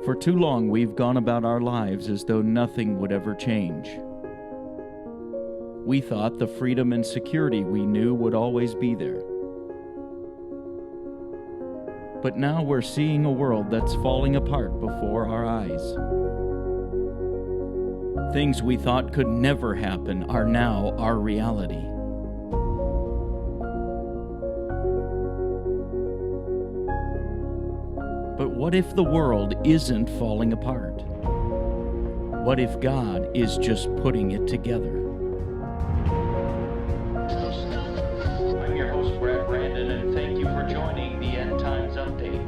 For too long, we've gone about our lives as though nothing would ever change. We thought the freedom and security we knew would always be there. But now we're seeing a world that's falling apart before our eyes. Things we thought could never happen are now our reality. But what if the world isn't falling apart? What if God is just putting it together? I'm your host, Brad Brandon, and thank you for joining the End Times Update.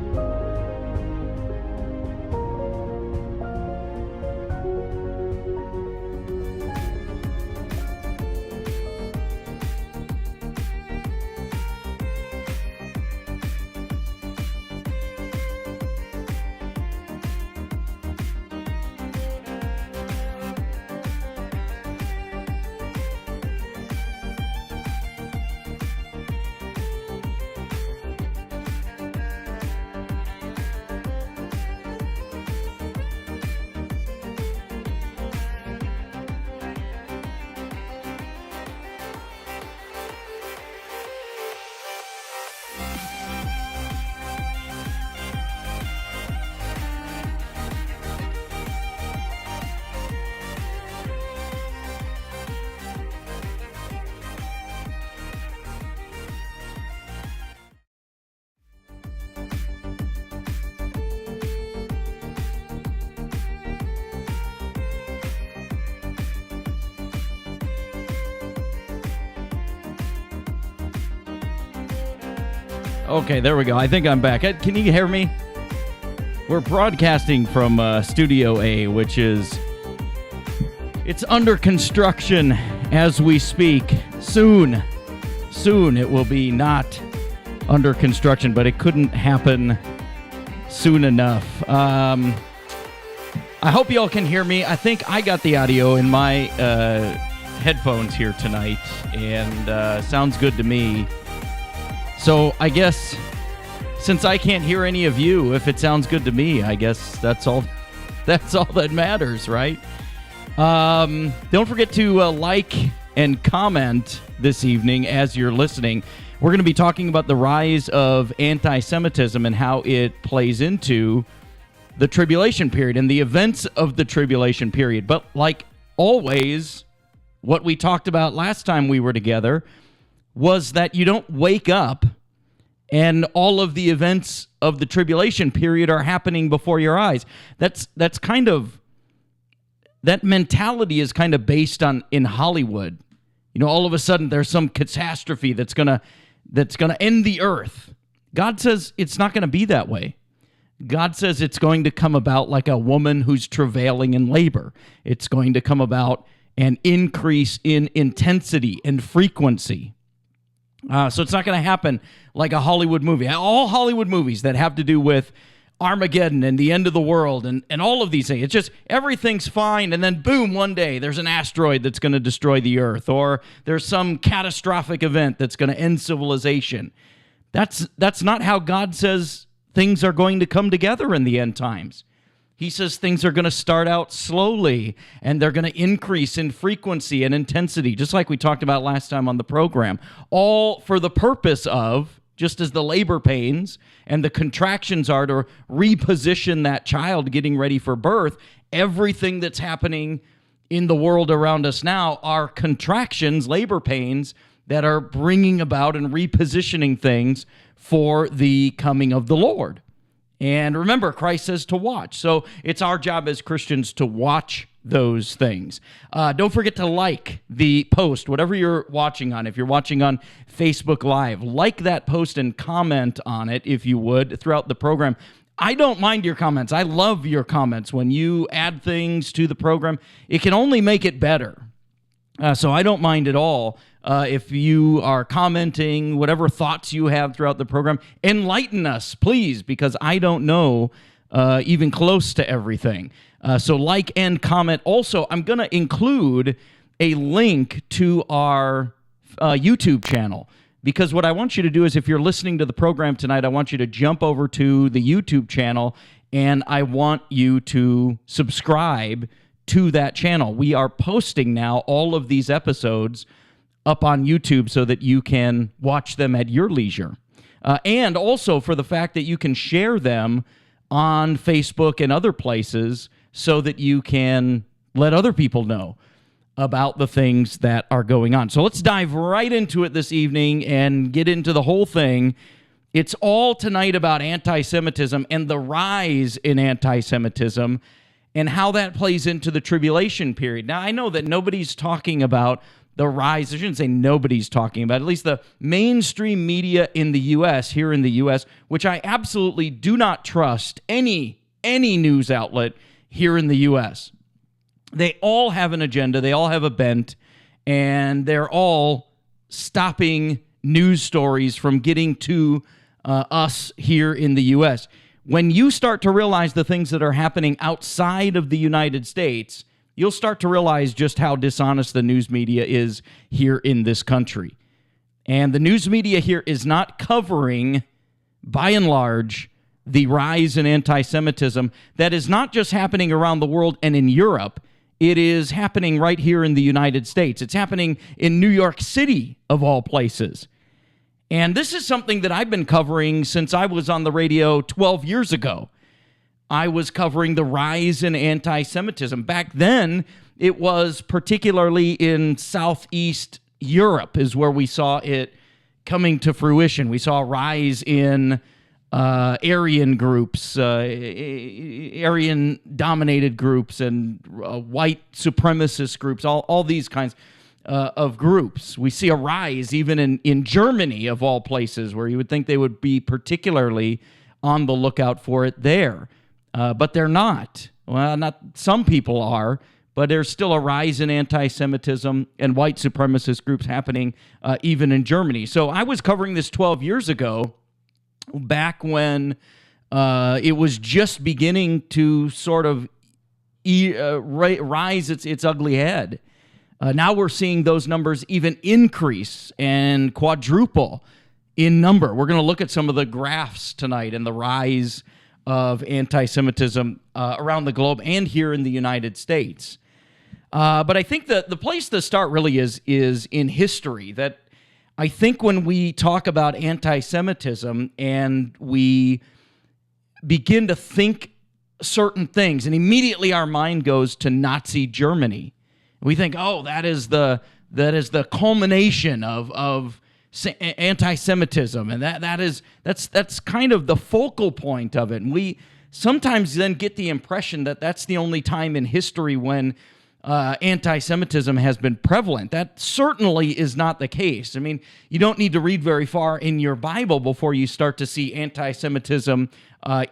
Okay, there we go. I think I'm back. Can you hear me? We're broadcasting from Studio A, which is... It's under construction as we speak. Soon it will be not under construction, but it couldn't happen soon enough. I hope y'all can hear me. I think I got the audio in my headphones here tonight, and sounds good to me. So I guess since I can't hear any of you, if it sounds good to me, I guess that's all that matters, right? Don't forget to like and comment this evening as you're listening. We're going to be talking about the rise of anti-Semitism and how it plays into the tribulation period and the events of the tribulation period. But like always, what we talked about last time we were together was that you don't wake up and all of the events of the tribulation period are happening before your eyes. That's kind of, that mentality is kind of based on in Hollywood. You know, all of a sudden there's some catastrophe that's gonna end the earth. God says it's not gonna be that way. God says it's going to come about like a woman who's travailing in labor. It's going to come about an increase in intensity and frequency. So it's not going to happen like a Hollywood movie. All Hollywood movies that have to do with Armageddon and the end of the world and all of these things. It's just everything's fine, and then boom, one day there's an asteroid that's going to destroy the earth, or there's some catastrophic event that's going to end civilization. That's not how God says things are going to come together in the end times. He says things are going to start out slowly, and they're going to increase in frequency and intensity, just like we talked about last time on the program, all for the purpose of, just as the labor pains and the contractions are to reposition that child getting ready for birth, everything that's happening in the world around us now are contractions, labor pains, that are bringing about and repositioning things for the coming of the Lord. And remember, Christ says to watch. So it's our job as Christians to watch those things. Don't forget to like the post, whatever you're watching on. If you're watching on Facebook Live, like that post and comment on it, if you would, throughout the program. I don't mind your comments. I love your comments. When you add things to the program, it can only make it better. So I don't mind at all if you are commenting, whatever thoughts you have throughout the program. Enlighten us, please, because I don't know even close to everything. So like and comment. Also, I'm going to include a link to our YouTube channel, because what I want you to do is, if you're listening to the program tonight, I want you to jump over to the YouTube channel, and I want you to subscribe to that channel. We are posting now all of these episodes up on YouTube so that you can watch them at your leisure. And also for the fact that you can share them on Facebook and other places so that you can let other people know about the things that are going on. So let's dive right into it this evening and get into the whole thing. It's all tonight about anti-Semitism and the rise in anti-Semitism and how that plays into the tribulation period. Now, I know that nobody's talking about the rise. I shouldn't say nobody's talking about, at least the mainstream media in the U.S., here in the U.S., which I absolutely do not trust any news outlet here in the U.S. They all have an agenda, they all have a bent, and they're all stopping news stories from getting to us here in the U.S. When you start to realize the things that are happening outside of the United States, you'll start to realize just how dishonest the news media is here in this country. And the news media here is not covering, by and large, the rise in anti-Semitism that is not just happening around the world and in Europe. It is happening right here in the United States. It's happening in New York City, of all places. And this is something that I've been covering since I was on the radio 12 years ago. I was covering the rise in anti-Semitism. Back then, it was particularly in Southeast Europe is where we saw it coming to fruition. We saw a rise in Aryan groups, Aryan-dominated groups, and white supremacist groups, all these kinds of groups. We see a rise even in Germany, of all places, where you would think they would be particularly on the lookout for it there. But they're not. Well, not some people are, but there's still a rise in anti-Semitism and white supremacist groups happening even in Germany. So I was covering this 12 years ago, back when it was just beginning to sort of rise its ugly head. Now we're seeing those numbers even increase and quadruple in number. We're going to look at some of the graphs tonight and the rise of anti-Semitism around the globe and here in the United States. But I think that the place to start really is in history. That I think when we talk about anti-Semitism and we begin to think certain things, and immediately our mind goes to Nazi Germany. We think, oh, that is the culmination of anti-Semitism, and that's kind of the focal point of it. And we sometimes then get the impression that that's the only time in history when anti-Semitism has been prevalent. That certainly is not the case. I mean, you don't need to read very far in your Bible before you start to see anti-Semitism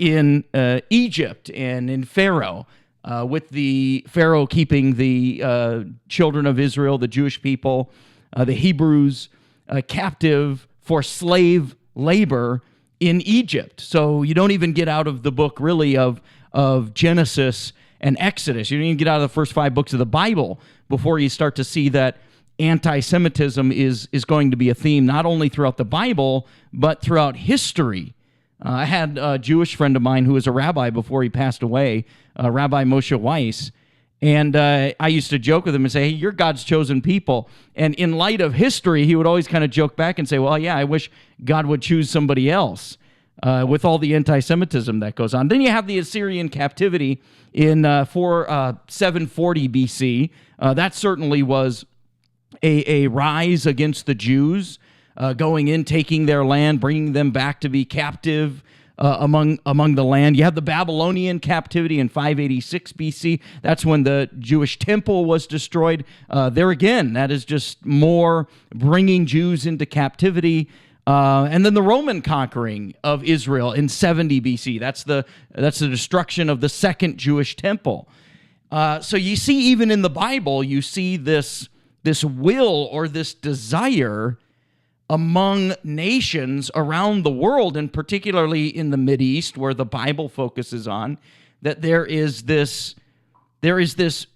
in Egypt and in Pharaoh, with the Pharaoh keeping the children of Israel, the Jewish people, the Hebrews, captive for slave labor in Egypt. So you don't even get out of the book, really, of Genesis and Exodus. You don't even get out of the first 5 books of the Bible before you start to see that anti-Semitism is going to be a theme not only throughout the Bible, but throughout history. I had a Jewish friend of mine who was a rabbi before he passed away, Rabbi Moshe Weiss, and I used to joke with him and say, hey, you're God's chosen people. And in light of history, he would always kind of joke back and say, well, yeah, I wish God would choose somebody else with all the anti-Semitism that goes on. Then you have the Assyrian captivity in 740 BC. That certainly was a rise against the Jews, going in, taking their land, bringing them back to be captive among the land. You have the Babylonian captivity in 586 BC. That's when the Jewish temple was destroyed. There again, that is just more bringing Jews into captivity. And then the Roman conquering of Israel in 70 BC. That's the destruction of the second Jewish temple. So you see, even in the Bible, you see this will or this desire among nations around the world, and particularly in the Mideast, where the Bible focuses on, that there is this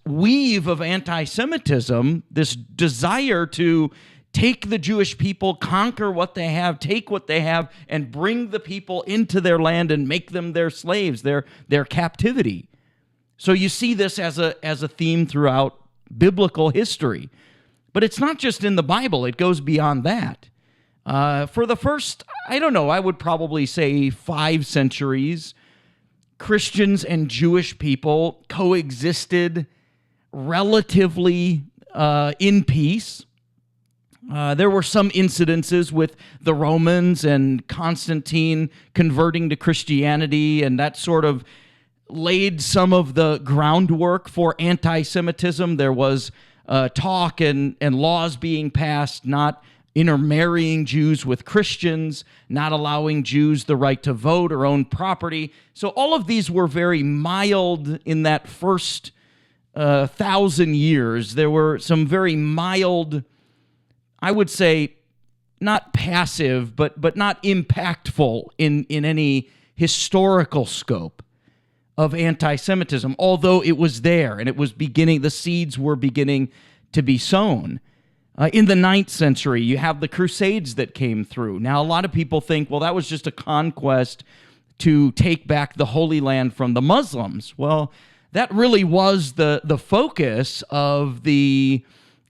weave of anti-Semitism, this desire to take the Jewish people, conquer what they have, take what they have, and bring the people into their land and make them their slaves, their captivity. So you see this as a theme throughout biblical history. But it's not just in the Bible, it goes beyond that. For the first, I would probably say 5 centuries, Christians and Jewish people coexisted relatively in peace. There were some incidences with the Romans and Constantine converting to Christianity, and that sort of laid some of the groundwork for anti-Semitism. There was talk and laws being passed not intermarrying Jews with Christians, not allowing Jews the right to vote or own property. So all of these were very mild in that first 1,000 years. There were some very mild, I would say, not passive, but not impactful in any historical scope of anti-Semitism, although it was there and it was beginning, the seeds were beginning to be sown. In the 9th century, you have the Crusades that came through. Now, a lot of people think, well, that was just a conquest to take back the Holy Land from the Muslims. Well, that really was the focus of the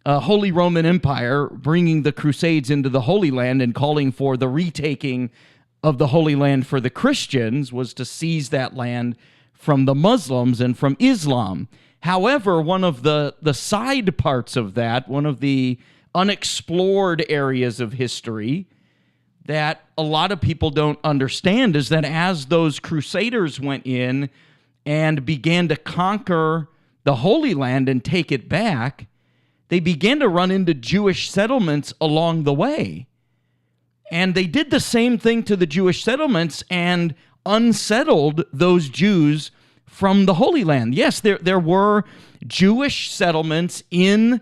Holy Roman Empire, bringing the Crusades into the Holy Land and calling for the retaking of the Holy Land for the Christians, was to seize that land from the Muslims and from Islam. However, one of the side parts of that, one of the unexplored areas of history that a lot of people don't understand, is that as those crusaders went in and began to conquer the Holy Land and take it back, they began to run into Jewish settlements along the way. And they did the same thing to the Jewish settlements and unsettled those Jews from the Holy Land. Yes, there were Jewish settlements in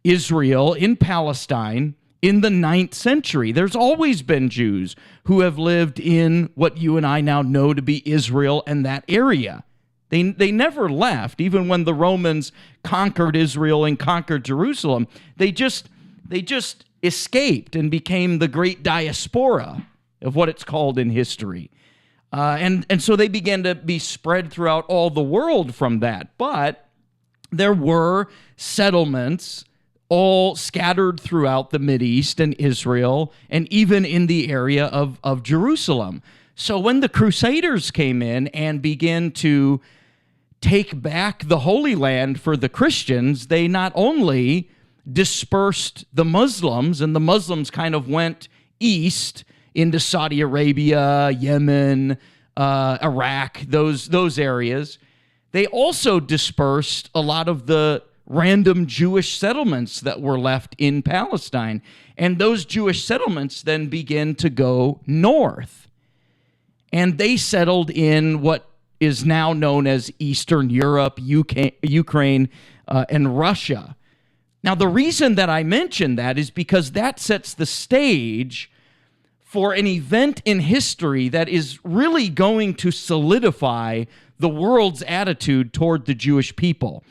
Israel, in Palestine, in the 9th century. There's always been Jews who have lived in what you and I now know to be Israel and that area. They never left, even when the Romans conquered Israel and conquered Jerusalem. They just escaped and became the great diaspora of what it's called in history. And so they began to be spread throughout all the world from that. But there were settlements all scattered throughout the Mideast and Israel, and even in the area of Jerusalem. So when the Crusaders came in and began to take back the Holy Land for the Christians, they not only dispersed the Muslims, and the Muslims kind of went east into Saudi Arabia, Yemen, Iraq, those areas. They also dispersed a lot of the random Jewish settlements that were left in Palestine. And those Jewish settlements then began to go north. And they settled in what is now known as Eastern Europe, Ukraine, and Russia. Now, the reason that I mention that is because that sets the stage for an event in history that is really going to solidify the world's attitude toward the Jewish people.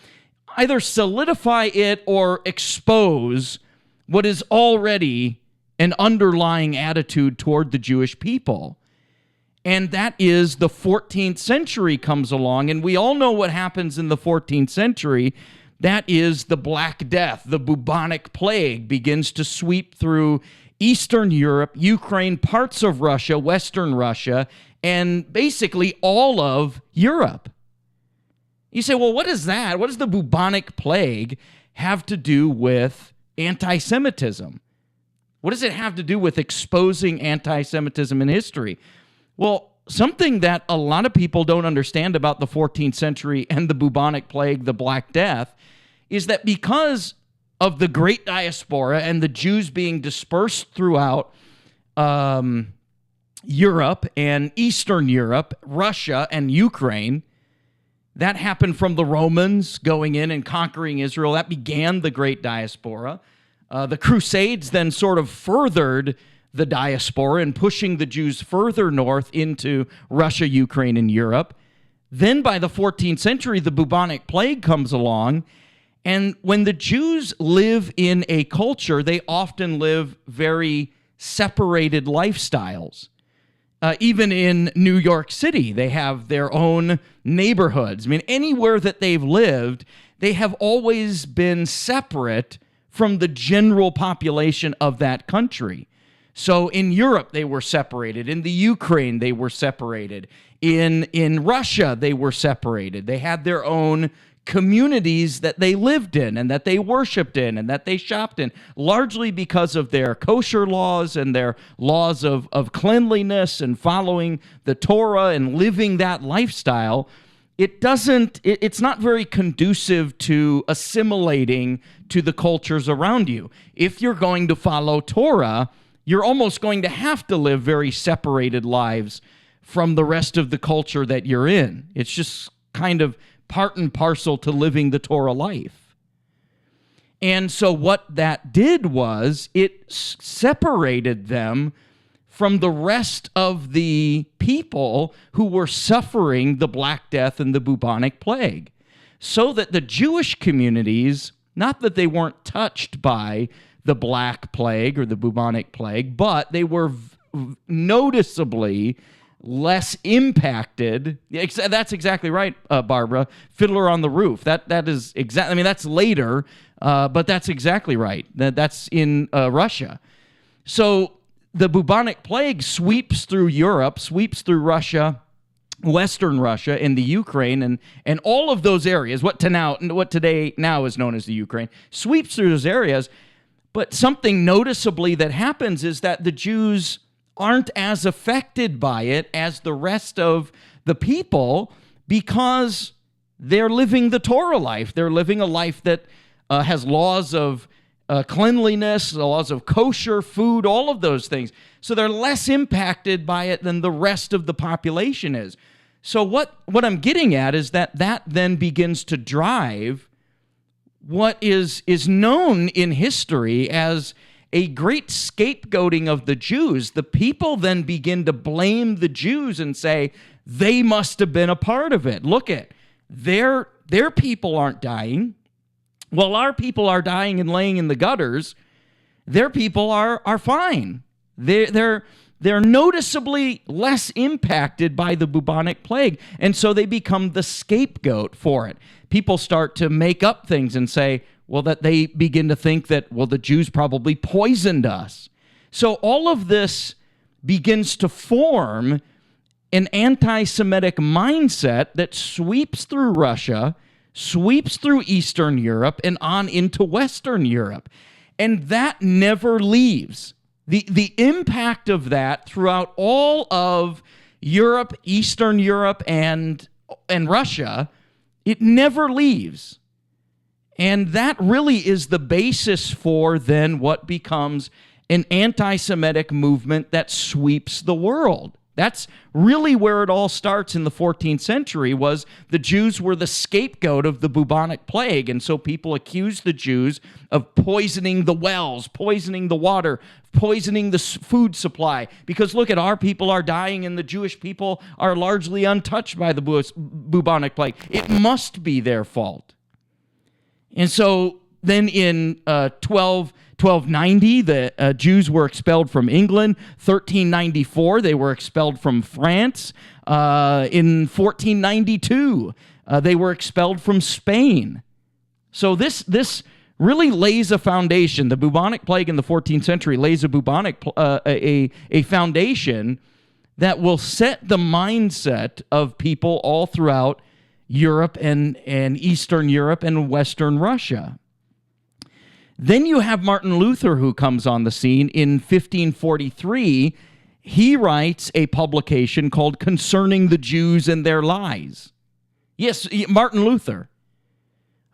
Either solidify it or expose what is already an underlying attitude toward the Jewish people. And that is the 14th century comes along, and we all know what happens in the 14th century. That is the Black Death, the bubonic plague begins to sweep through Eastern Europe, Ukraine, parts of Russia, Western Russia, and basically all of Europe. You say, well, what is that? What does the bubonic plague have to do with anti-Semitism? What does it have to do with exposing anti-Semitism in history? Well, something that a lot of people don't understand about the 14th century and the bubonic plague, the Black Death, is that because of the great diaspora and the Jews being dispersed throughout Europe and Eastern Europe, Russia and Ukraine, That happened from the Romans going in and conquering Israel. That began the Great Diaspora. The Crusades then sort of furthered the diaspora and pushing the Jews further north into Russia, Ukraine, and Europe. Then by the 14th century, the bubonic plague comes along. And when the Jews live in a culture, they often live very separated lifestyles. Even in New York City, they have their own neighborhoods. I mean, anywhere that they've lived, they have always been separate from the general population of that country. So in Europe, they were separated. In the Ukraine, they were separated. In Russia, they were separated. They had their own communities that they lived in and that they worshiped in and that they shopped in, largely because of their kosher laws and their laws of cleanliness and following the Torah and living that lifestyle. It's not very conducive to assimilating to the cultures around you. If you're going to follow Torah, you're almost going to have to live very separated lives from the rest of the culture that you're in. It's just kind of part and parcel to living the Torah life. And so what that did was it separated them from the rest of the people who were suffering the Black Death and the bubonic plague, so that the Jewish communities, not that they weren't touched by the Black Plague or the bubonic plague, but they were noticeably less impacted. That's exactly right, Barbara. Fiddler on the Roof. That is exactly. I mean, that's later, but that's exactly right. That's in Russia. So the bubonic plague sweeps through Europe, sweeps through Russia, Western Russia, and the Ukraine, and all of those areas. What today is known as the Ukraine, sweeps through those areas. But something noticeably that happens is that the Jews aren't as affected by it as the rest of the people, because they're living the Torah life. They're living a life that has laws of cleanliness, laws of kosher food, all of those things. So they're less impacted by it than the rest of the population is. So what I'm getting at is that then begins to drive what is known in history as a great scapegoating of the Jews. The people then begin to blame the Jews and say, they must have been a part of it. Look at, their people aren't dying. Well, our people are dying and laying in the gutters. Their people are fine. They're noticeably less impacted by the bubonic plague, and so they become the scapegoat for it. People start to make up things and say, well, that they begin to think that, well, the Jews probably poisoned us. So all of this begins to form an anti-Semitic mindset that sweeps through Russia, sweeps through Eastern Europe, and on into Western Europe. And that never leaves. The impact of that throughout all of Europe, Eastern Europe, and Russia, it never leaves. And that really is the basis for then what becomes an anti-Semitic movement that sweeps the world. That's really where it all starts in the 14th century, was the Jews were the scapegoat of the bubonic plague. And so people accused the Jews of poisoning the wells, poisoning the water, poisoning the food supply. Because look at, our people are dying and the Jewish people are largely untouched by the bubonic plague. It must be their fault. And so then in 1290, the Jews were expelled from England. 1394, they were expelled from France. In 1492, they were expelled from Spain. So this really lays a foundation. The bubonic plague in the 14th century lays a foundation that will set the mindset of people all throughout Europe and Eastern Europe and Western Russia. Then you have Martin Luther, who comes on the scene in 1543. He writes a publication called Concerning the Jews and Their Lies. Yes, Martin Luther.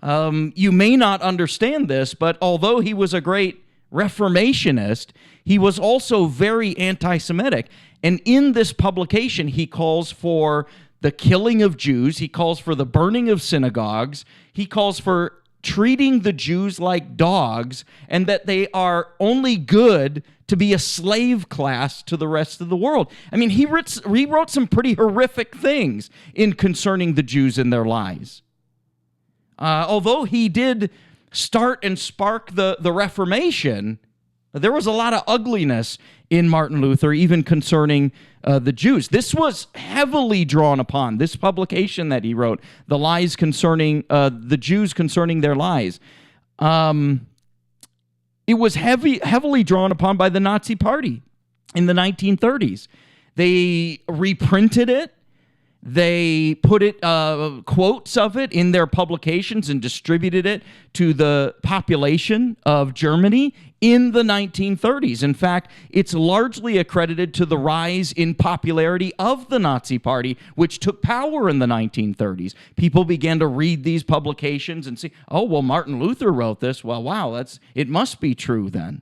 You may not understand this, but although he was a great Reformationist, he was also very anti-Semitic. And in this publication, he calls for the killing of Jews. He calls for the burning of synagogues. He calls for treating the Jews like dogs, and that they are only good to be a slave class to the rest of the world. I mean, he wrote some pretty horrific things in concerning the Jews and their lies. Although he did start and spark the Reformation, there was a lot of ugliness in Martin Luther, even concerning the Jews. This was heavily drawn upon, this publication that he wrote, The Lies Concerning the Jews Concerning Their Lies. It was heavily drawn upon by the Nazi Party in the 1930s. They reprinted it. They put it, quotes of it in their publications and distributed it to the population of Germany in the 1930s. In fact, it's largely accredited to the rise in popularity of the Nazi Party, which took power in the 1930s. People began to read these publications and see, oh, well, Martin Luther wrote this. Well, wow, it must be true then.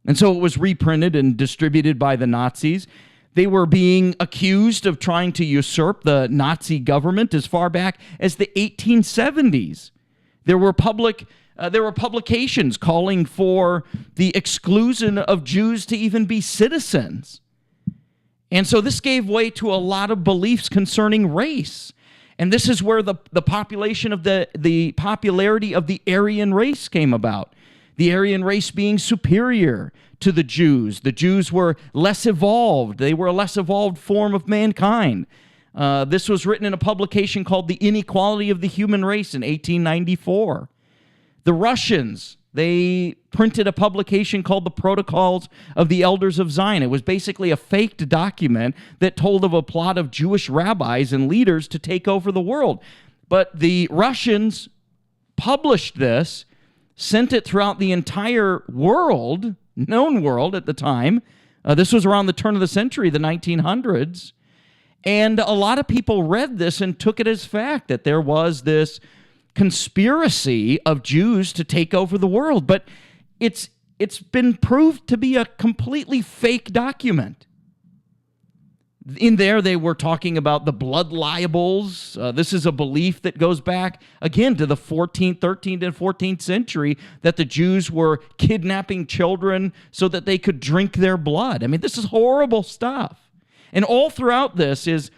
And so it was reprinted and distributed by the Nazis. They were being accused of trying to usurp the Nazi government as far back as the 1870s. There were publications calling for the exclusion of Jews to even be citizens. And so this gave way to a lot of beliefs concerning race. And this is where the population of the popularity of the Aryan race came about. The Aryan race being superior to the Jews. The Jews were less evolved. They were a less evolved form of mankind. This was written in a publication called The Inequality of the Human Race in 1894. The Russians, they printed a publication called The Protocols of the Elders of Zion. It was basically a faked document that told of a plot of Jewish rabbis and leaders to take over the world. But the Russians published this, sent it throughout the entire world, known world at the time. This was around the turn of the century, the 1900s. And a lot of people read this and took it as fact that there was this conspiracy of Jews to take over the world. But it's been proved to be a completely fake document. In there, they were talking about the blood libels. This is a belief that goes back, again, to the 13th and 14th century, that the Jews were kidnapping children so that they could drink their blood. I mean, this is horrible stuff. And all throughout this is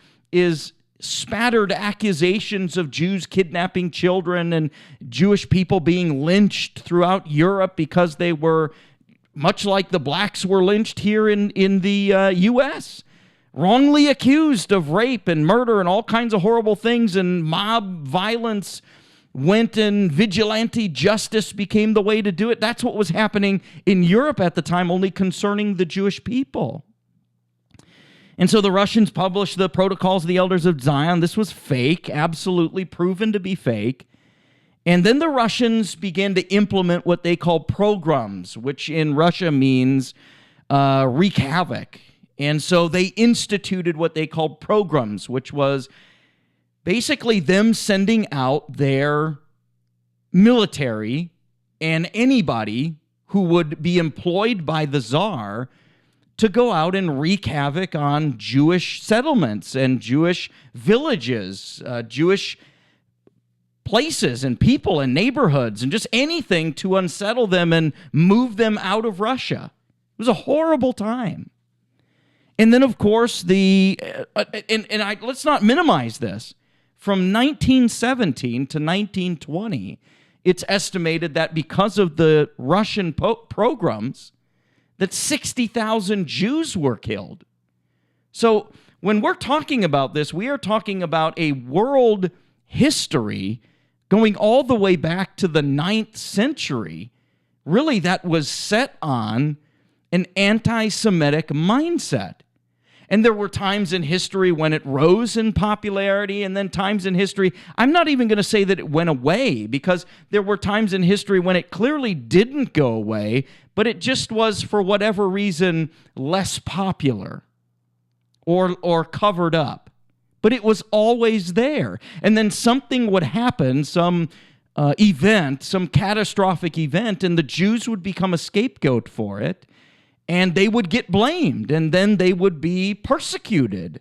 spattered accusations of Jews kidnapping children and Jewish people being lynched throughout Europe because they were, much like the blacks were lynched here in the U.S., wrongly accused of rape and murder and all kinds of horrible things, and mob violence went and vigilante justice became the way to do it. That's what was happening in Europe at the time, only concerning the Jewish people. And so the Russians published the Protocols of the Elders of Zion. This was fake, absolutely proven to be fake. And then the Russians began to implement what they call pogroms, which in Russia means wreak havoc. And so they instituted what they called pogroms, which was basically them sending out their military and anybody who would be employed by the Tsar to go out and wreak havoc on Jewish settlements and Jewish villages, Jewish places and people and neighborhoods, and just anything to unsettle them and move them out of Russia. It was a horrible time. And then, of course, let's not minimize this. From 1917 to 1920, it's estimated that because of the Russian pogroms, that 60,000 Jews were killed. So when we're talking about this, we are talking about a world history going all the way back to the 9th century, really, that was set on an anti-Semitic mindset. And there were times in history when it rose in popularity, and then times in history, I'm not even going to say that it went away, because there were times in history when it clearly didn't go away, but it just was, for whatever reason, less popular or covered up. But it was always there. And then something would happen, some event, some catastrophic event, and the Jews would become a scapegoat for it. And they would get blamed, and then they would be persecuted.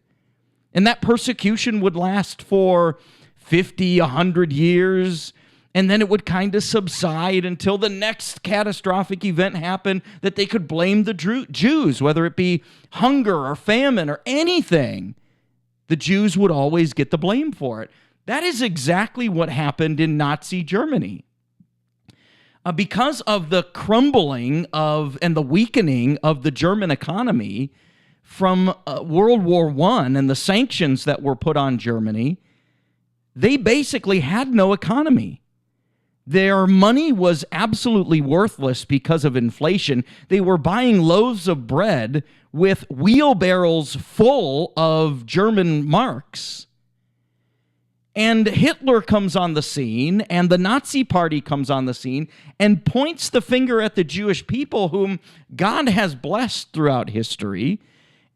And that persecution would last for 50, 100 years, and then it would kind of subside until the next catastrophic event happened that they could blame the Jews, whether it be hunger or famine or anything. The Jews would always get the blame for it. That is exactly what happened in Nazi Germany. Because of the crumbling of and the weakening of the German economy from World War I and the sanctions that were put on Germany, they basically had no economy. Their money was absolutely worthless because of inflation. They were buying loaves of bread with wheelbarrows full of German marks. And Hitler comes on the scene, and the Nazi Party comes on the scene, and points the finger at the Jewish people whom God has blessed throughout history.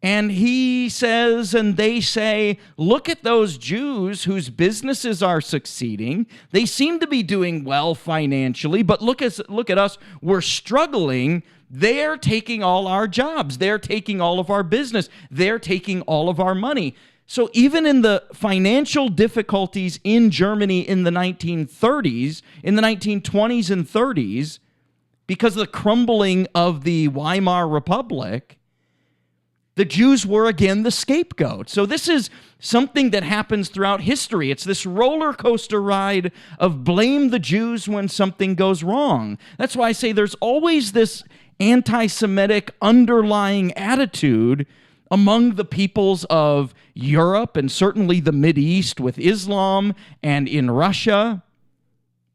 And he says, and they say, look at those Jews whose businesses are succeeding. They seem to be doing well financially, but look at us, we're struggling. They're taking all our jobs. They're taking all of our business. They're taking all of our money. So even in the financial difficulties in Germany in the 1930s, in the 1920s and 30s, because of the crumbling of the Weimar Republic, the Jews were again the scapegoat. So this is something that happens throughout history. It's this roller coaster ride of blame the Jews when something goes wrong. That's why I say there's always this anti-Semitic underlying attitude among the peoples of Europe and certainly the Mideast with Islam and in Russia.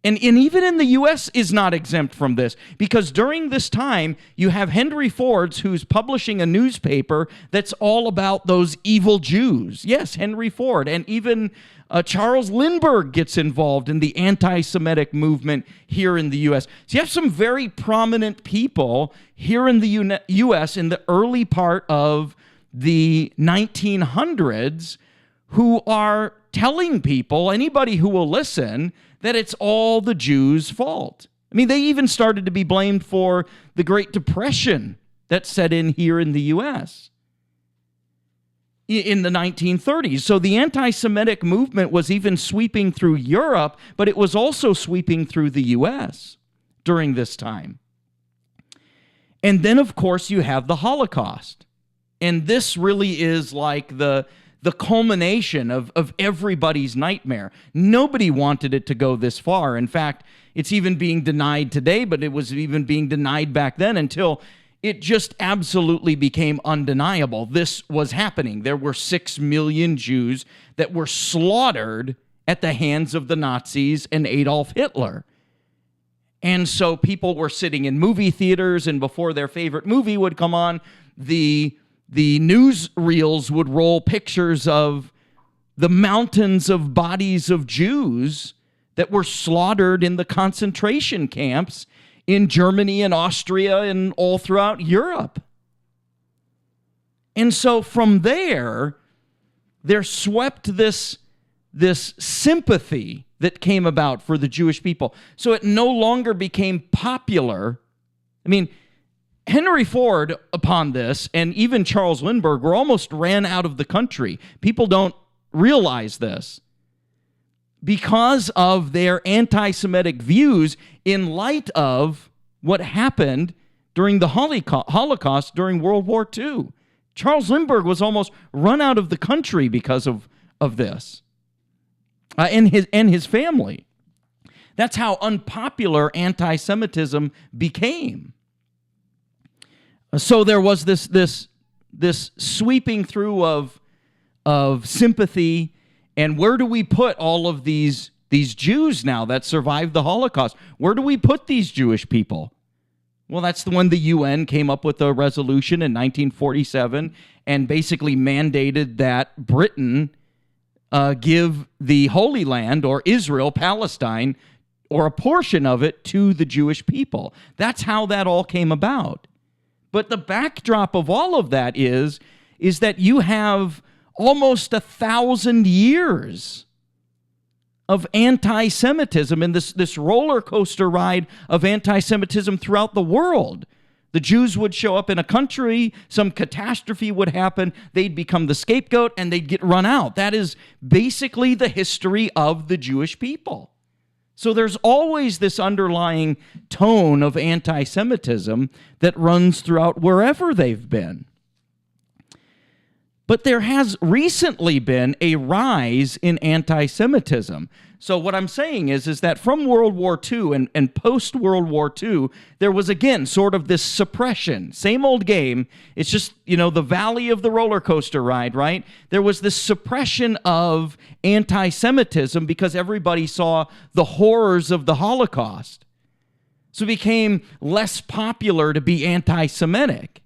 And even in the U.S. is not exempt from this, because during this time, you have Henry Ford, who's publishing a newspaper that's all about those evil Jews. Yes, Henry Ford. And even Charles Lindbergh gets involved in the anti-Semitic movement here in the U.S. So you have some very prominent people here in the U.S. in the early part of the 1900s who are telling people, anybody who will listen, that it's all the Jews' fault. I mean, they even started to be blamed for the Great Depression that set in here in the U.S. in the 1930s. So the anti-Semitic movement was even sweeping through Europe, but it was also sweeping through the U.S. during this time. And then, of course, you have the Holocaust. And this really is like the culmination of everybody's nightmare. Nobody wanted it to go this far. In fact, it's even being denied today, but it was even being denied back then until it just absolutely became undeniable. This was happening. There were 6 million Jews that were slaughtered at the hands of the Nazis and Adolf Hitler. And so people were sitting in movie theaters, and before their favorite movie would come on, the newsreels would roll pictures of the mountains of bodies of Jews that were slaughtered in the concentration camps in Germany and Austria and all throughout Europe. And so from there swept this sympathy that came about for the Jewish people. So it no longer became popular. I mean, Henry Ford, upon this, and even Charles Lindbergh, were almost ran out of the country. People don't realize this. Because of their anti-Semitic views in light of what happened during the Holocaust during World War II. Charles Lindbergh was almost run out of the country because of this, and his family. That's how unpopular anti-Semitism became. So there was this sweeping through of sympathy, and where do we put all of these Jews now that survived the Holocaust? Where do we put these Jewish people? Well, that's when the UN came up with a resolution in 1947 and basically mandated that Britain give the Holy Land, or Israel, Palestine, or a portion of it to the Jewish people. That's how that all came about. But the backdrop of all of that is that you have almost 1,000 years of anti-Semitism and this roller coaster ride of anti-Semitism throughout the world. The Jews would show up in a country, some catastrophe would happen, they'd become the scapegoat, and they'd get run out. That is basically the history of the Jewish people. So there's always this underlying tone of anti-Semitism that runs throughout wherever they've been. But there has recently been a rise in anti-Semitism. So what I'm saying is that from World War II and post-World War II, there was, again, sort of this suppression. Same old game. It's just, the valley of the roller coaster ride, right? There was this suppression of anti-Semitism because everybody saw the horrors of the Holocaust. So it became less popular to be anti-Semitic.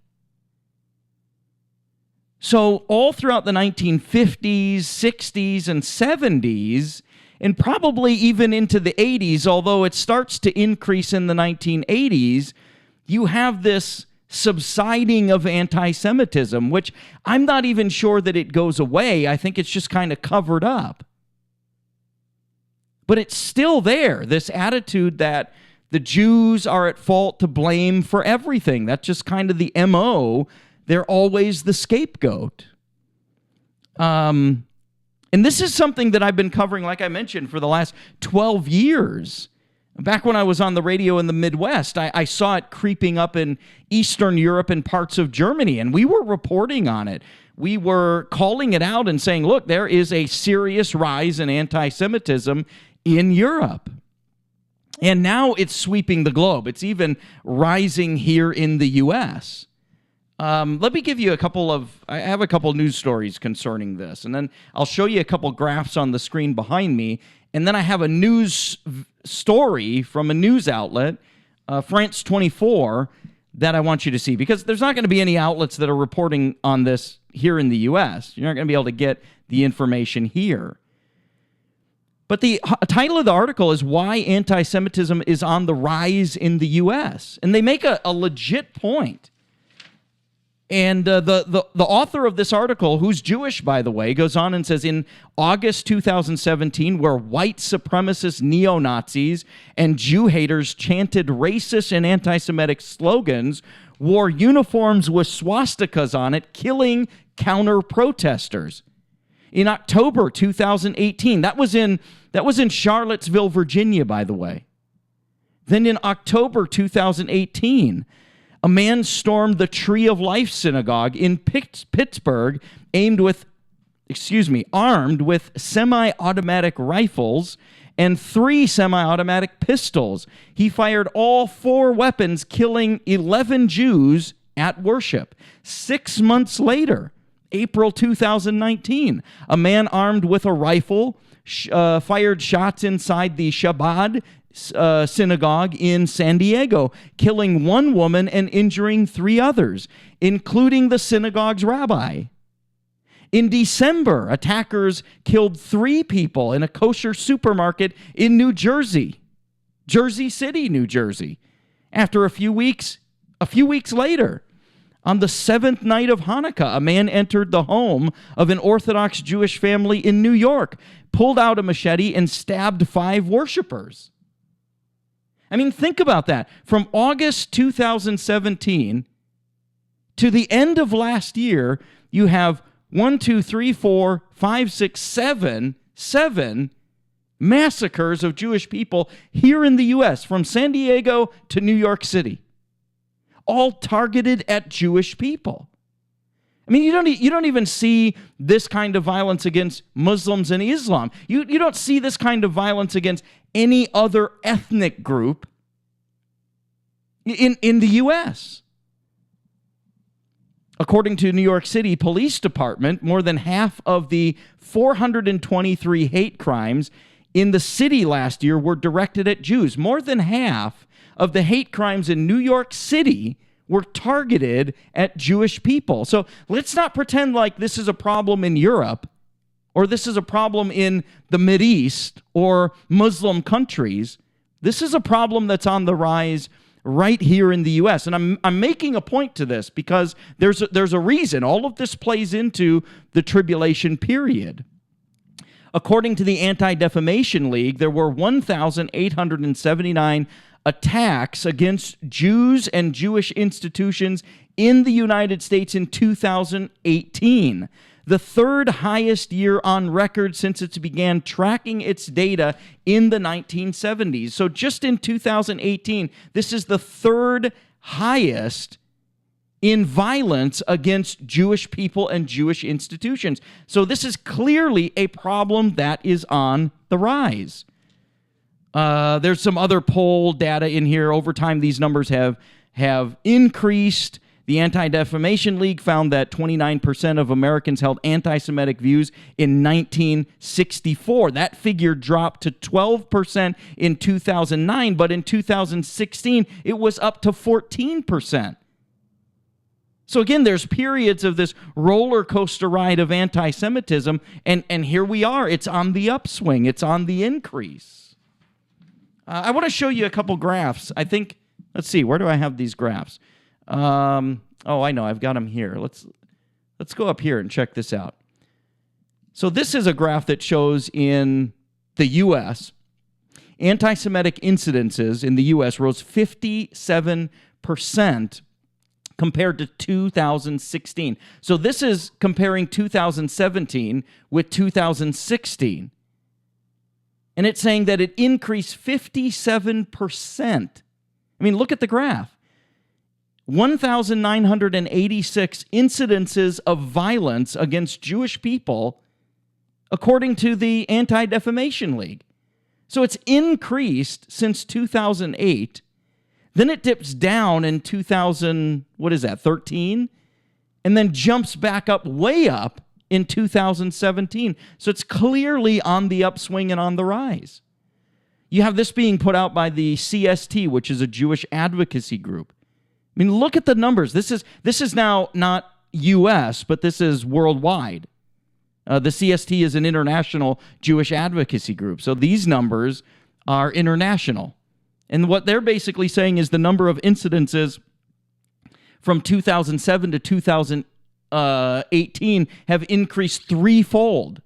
So all throughout the 1950s, 60s, and 70s, and probably even into the 80s, although it starts to increase in the 1980s, you have this subsiding of anti-Semitism, which I'm not even sure that it goes away. I think it's just kind of covered up. But it's still there, this attitude that the Jews are at fault, to blame for everything. That's just kind of the MO. They're always the scapegoat. And this is something that I've been covering, like I mentioned, for the last 12 years. Back when I was on the radio in the Midwest, I saw it creeping up in Eastern Europe and parts of Germany, and we were reporting on it. We were calling it out and saying, look, there is a serious rise in anti-Semitism in Europe. And now it's sweeping the globe. It's even rising here in the U.S. Let me give you I have a couple news stories concerning this, and then I'll show you a couple graphs on the screen behind me, and then I have a news story from a news outlet, France 24, that I want you to see, because there's not going to be any outlets that are reporting on this here in the U.S. You're not going to be able to get the information here. But the title of the article is Why Anti-Semitism is on the Rise in the U.S., and they make a legit point. And the author of this article, who's Jewish, by the way, goes on and says, in August 2017, where white supremacist neo-Nazis and Jew haters chanted racist and anti-Semitic slogans, wore uniforms with swastikas on it, killing counter-protesters. In October 2018, that was in Charlottesville, Virginia, by the way. Then in October 2018, a man stormed the Tree of Life synagogue in Pittsburgh, armed with semi-automatic rifles and 3 semi-automatic pistols. He fired all 4 weapons, killing 11 Jews at worship. 6 months later, April 2019, a man armed with a rifle fired shots inside the Chabad synagogue in San Diego, killing 1 woman and injuring 3 others, including the synagogue's rabbi. In December, attackers killed 3 people in a kosher supermarket in New Jersey, Jersey City, New Jersey. After a few weeks later, on the 7th night of Hanukkah, a man entered the home of an Orthodox Jewish family in New York, pulled out a machete, and stabbed 5 worshipers. I mean, think about that. From August 2017 to the end of last year, you have 7 massacres of Jewish people here in the U.S., from San Diego to New York City, all targeted at Jewish people. I mean, you don't even see this kind of violence against Muslims and Islam. You don't see this kind of violence against any other ethnic group in the U.S. According to New York City Police Department, more than half of the 423 hate crimes in the city last year were directed at Jews. More than half of the hate crimes in New York City were targeted at Jewish people. So let's not pretend like this is a problem in Europe, or this is a problem in the Mideast or Muslim countries. This is a problem that's on the rise right here in the U.S. And I'm making a point to this because there's a reason. All of this plays into the tribulation period. According to the Anti-Defamation League, there were 1,879 attacks against Jews and Jewish institutions in the United States in 2018, the third highest year on record since it began tracking its data in the 1970s. So just in 2018, this is the third highest in violence against Jewish people and Jewish institutions. So this is clearly a problem that is on the rise. There's some other poll data in here. Over time, these numbers have increased. The Anti-Defamation League found that 29% of Americans held anti-Semitic views in 1964. That figure dropped to 12% in 2009, but in 2016, it was up to 14%. So again, there's periods of this roller coaster ride of anti-Semitism, and here we are. It's on the upswing. It's on the increase. I want to show you a couple graphs. I think, let's see, where do I have these graphs? Oh, I know, I've got them here. Let's go up here and check this out. So this is a graph that shows in the U.S., anti-Semitic incidences in the U.S. rose 57% compared to 2016. So this is comparing 2017 with 2016. And it's saying that it increased 57%. I mean, look at the graph. 1,986 incidences of violence against Jewish people, according to the Anti-Defamation League. So it's increased since 2008. Then it dips down in 13, and then jumps back up, way up, in 2017. So it's clearly on the upswing and on the rise. You have this being put out by the CST, which is a Jewish advocacy group. I mean, look at the numbers. This is now not U.S., but this is worldwide. The CST is an international Jewish advocacy group. So these numbers are international. And what they're basically saying is the number of incidences from 2007 to 2018 have increased threefold.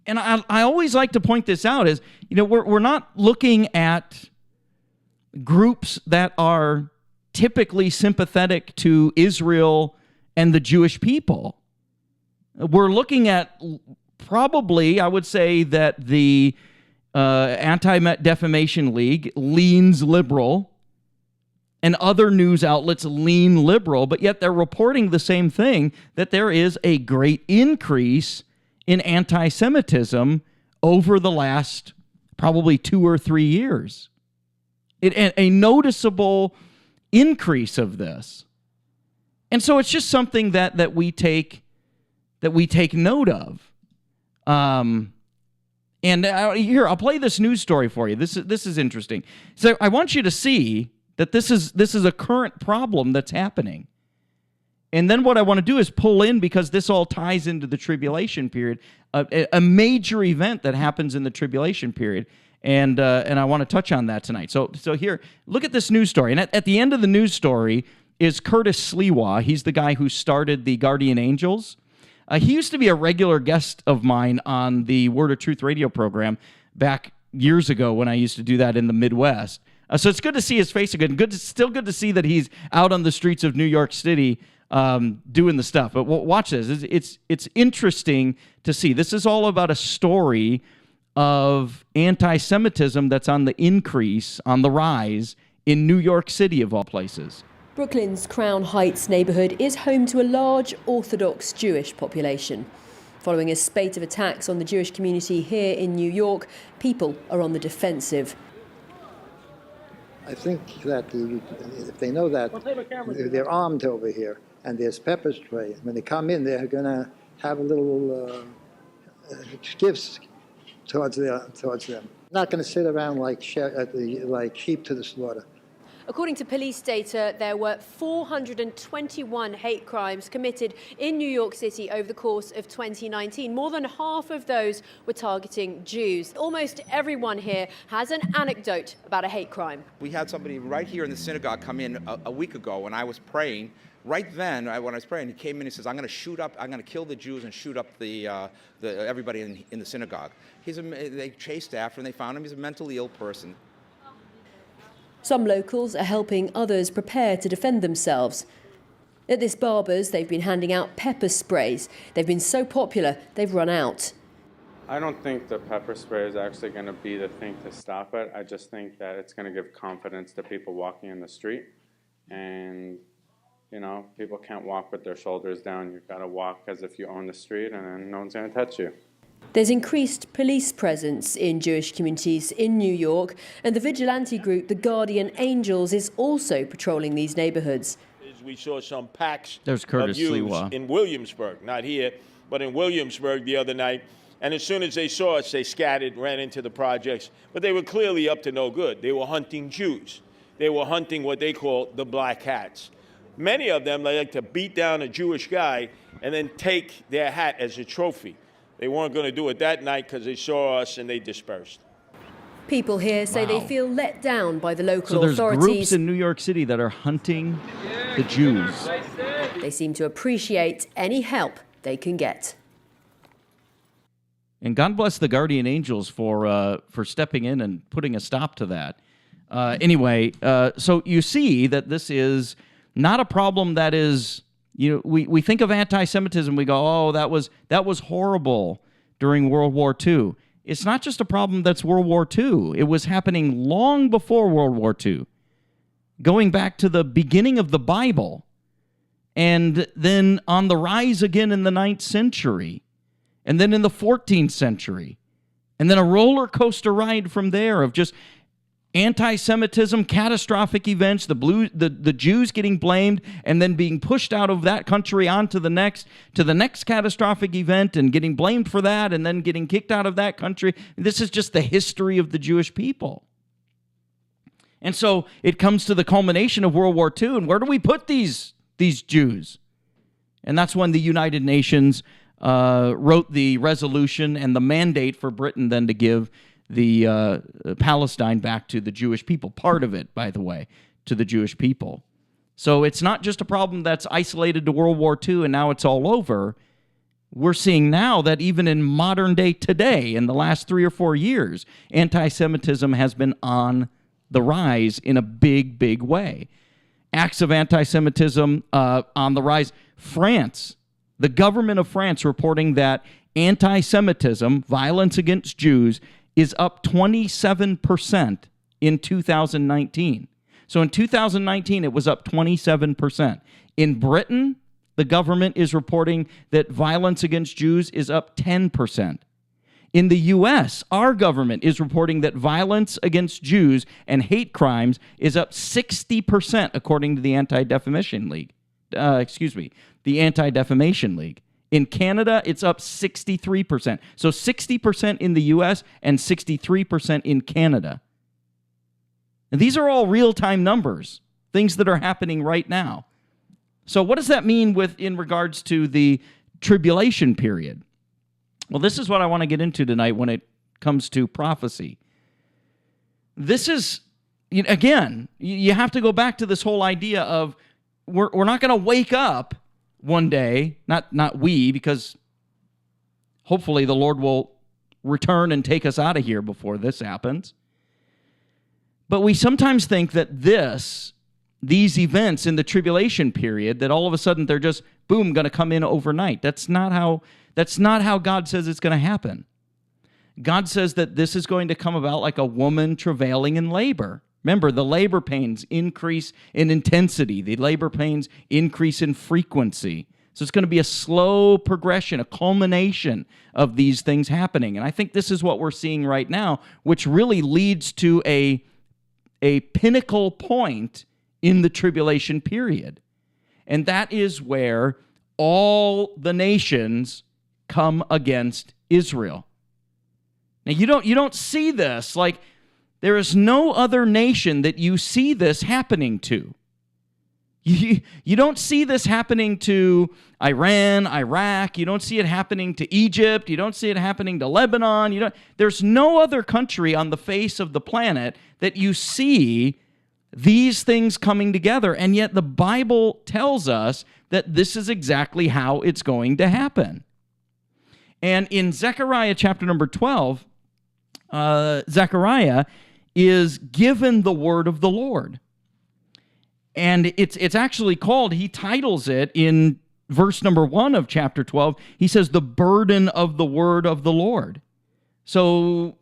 And I always like to point this out is, we're not looking at groups that are typically sympathetic to Israel and the Jewish people. We're looking at probably, I would say, that the Anti-Defamation League leans liberal and other news outlets lean liberal, but yet they're reporting the same thing, that there is a great increase in anti-Semitism over the last probably 2 or 3 years. A noticeable increase of this. And so it's just something that we take note of. And here, I'll play this news story for you. This is interesting. So I want you to see that this is a current problem that's happening. And then what I want to do is pull in, because this all ties into the tribulation period, a major event that happens in the tribulation period. And I want to touch on that tonight. So here, look at this news story. And at the end of the news story is Curtis Sliwa. He's the guy who started the Guardian Angels. He used to be a regular guest of mine on the Word of Truth radio program back years ago when I used to do that in the Midwest. So it's good to see his face again. Still good to see that he's out on the streets of New York City doing the stuff. But watch this. It's interesting to see. This is all about a story of anti-Semitism that's on the increase, on the rise, in New York City, of all places. Brooklyn's Crown Heights neighborhood is home to a large Orthodox Jewish population. Following a spate of attacks on the Jewish community here in New York, people are on the defensive. I think that if they know that they're armed over here and there's pepper spray, when they come in, they're going to have a little gifts towards them. Not going to sit around like sheep to the slaughter. According to police data, there were 421 hate crimes committed in New York City over the course of 2019. More than half of those were targeting Jews. Almost everyone here has an anecdote about a hate crime. We had somebody right here in the synagogue come in a week ago when I was praying. Right then, when I was praying, he came in and says, I'm going to kill the Jews and shoot up everybody in the synagogue. They chased after him, and they found him. He's a mentally ill person. Some locals are helping others prepare to defend themselves. At this barber's, they've been handing out pepper sprays. They've been so popular, they've run out. I don't think the pepper spray is actually going to be the thing to stop it. I just think that it's going to give confidence to people walking in the street. And, you know, people can't walk with their shoulders down. You've got to walk as if you own the street, and then no one's going to touch you. There's increased police presence in Jewish communities in New York, and the vigilante group, the Guardian Angels, is also patrolling these neighborhoods. We saw some packs There's of Curtis Jews Lewa. in Williamsburg, not here, but in Williamsburg the other night. And as soon as they saw us, they scattered, ran into the projects. But they were clearly up to no good. They were hunting Jews. They were hunting what they call the black hats. Many of them, they like to beat down a Jewish guy and then take their hat as a trophy. They weren't going to do it that night because they saw us and they dispersed. People here say they Wow. feel let down by the local So there's authorities. groups in New York City that are hunting the Jews. They seem to appreciate any help they can get. And God bless the Guardian Angels for stepping in and putting a stop to that. Anyway, so you see that this is not a problem that is, you know, we think of anti-Semitism, we go, oh, that was horrible during World War II. It's not just a problem that's World War II. It was happening long before World War II, going back to the beginning of the Bible, and then on the rise again in the 9th century, and then in the 14th century, and then a roller coaster ride from there of just anti-Semitism, catastrophic events, the Jews getting blamed and then being pushed out of that country onto the next catastrophic event and getting blamed for that and then getting kicked out of that country. This is just the history of the Jewish people. And so it comes to the culmination of World War II, and where do we put these Jews? And that's when the United Nations wrote the resolution and the mandate for Britain then to give the Palestine back to the Jewish people. Part of it, by the way, to the Jewish people. So it's not just a problem that's isolated to World War II and now it's all over. We're seeing now that even in modern day today, in the last 3 or 4 years, anti-Semitism has been on the rise in a big, big way. Acts of anti-Semitism on the rise. France, the government of France reporting that anti-Semitism, violence against Jews, is up 27% in 2019. So in 2019, it was up 27%. In Britain, the government is reporting that violence against Jews is up 10%. In the U.S., our government is reporting that violence against Jews and hate crimes is up 60%, according to the Anti-Defamation League. The Anti-Defamation League. In Canada, it's up 63%. So 60% in the U.S. and 63% in Canada. And these are all real-time numbers, things that are happening right now. So what does that mean in regards to the tribulation period? Well, this is what I want to get into tonight when it comes to prophecy. This is, again, you have to go back to this whole idea of we're not going to wake up one day, not we, because hopefully the Lord will return and take us out of here before this happens. But we sometimes think that these events in the tribulation period, that all of a sudden they're just, boom, going to come in overnight. That's not how God says it's going to happen. God says that this is going to come about like a woman travailing in labor. Remember, the labor pains increase in intensity. The labor pains increase in frequency. So it's going to be a slow progression, a culmination of these things happening. And I think this is what we're seeing right now, which really leads to a pinnacle point in the tribulation period. And that is where all the nations come against Israel. Now, you don't see this. Like, there is no other nation that you see this happening to. You don't see this happening to Iran, Iraq. You don't see it happening to Egypt. You don't see it happening to Lebanon. There's no other country on the face of the planet that you see these things coming together. And yet the Bible tells us that this is exactly how it's going to happen. And in Zechariah chapter number 12, Zechariah is given the word of the Lord. And it's actually called, he titles it in verse number 1 of chapter 12, he says, the burden of the word of the Lord. So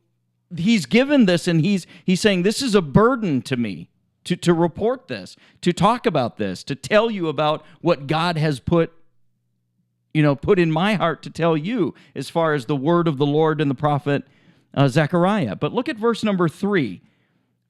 he's given this, and he's saying, this is a burden to me, to report this, to talk about this, to tell you about what God has put in my heart to tell you as far as the word of the Lord and the prophet Zechariah. But look at verse number 3.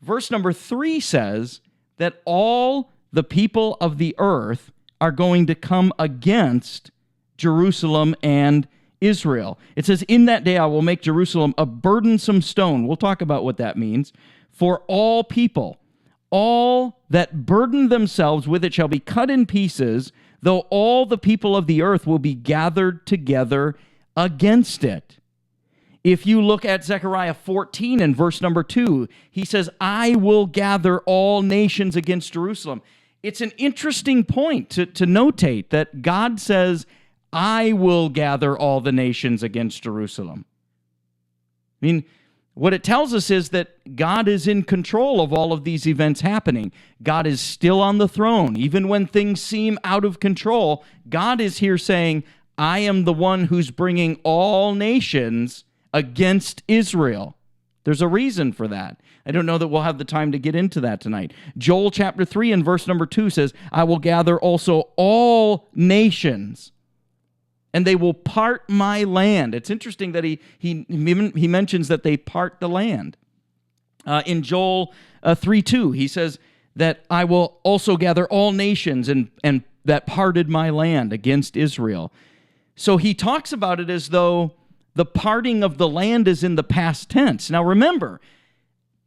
Verse number 3 says that all the people of the earth are going to come against Jerusalem and Israel. It says, in that day I will make Jerusalem a burdensome stone. We'll talk about what that means. For all people, all that burden themselves with it shall be cut in pieces, though all the people of the earth will be gathered together against it. If you look at Zechariah 14 and verse number 2, he says, I will gather all nations against Jerusalem. It's an interesting point to notate that God says, I will gather all the nations against Jerusalem. I mean, what it tells us is that God is in control of all of these events happening. God is still on the throne. Even when things seem out of control, God is here saying, I am the one who's bringing all nations against Israel. There's a reason for that. I don't know that we'll have the time to get into that tonight. Joel chapter 3 and verse number 2 says, I will gather also all nations, and they will part my land. It's interesting that he mentions that they part the land. In Joel 3:2, he says that I will also gather all nations and that parted my land against Israel. So he talks about it as though the parting of the land is in the past tense. Now remember,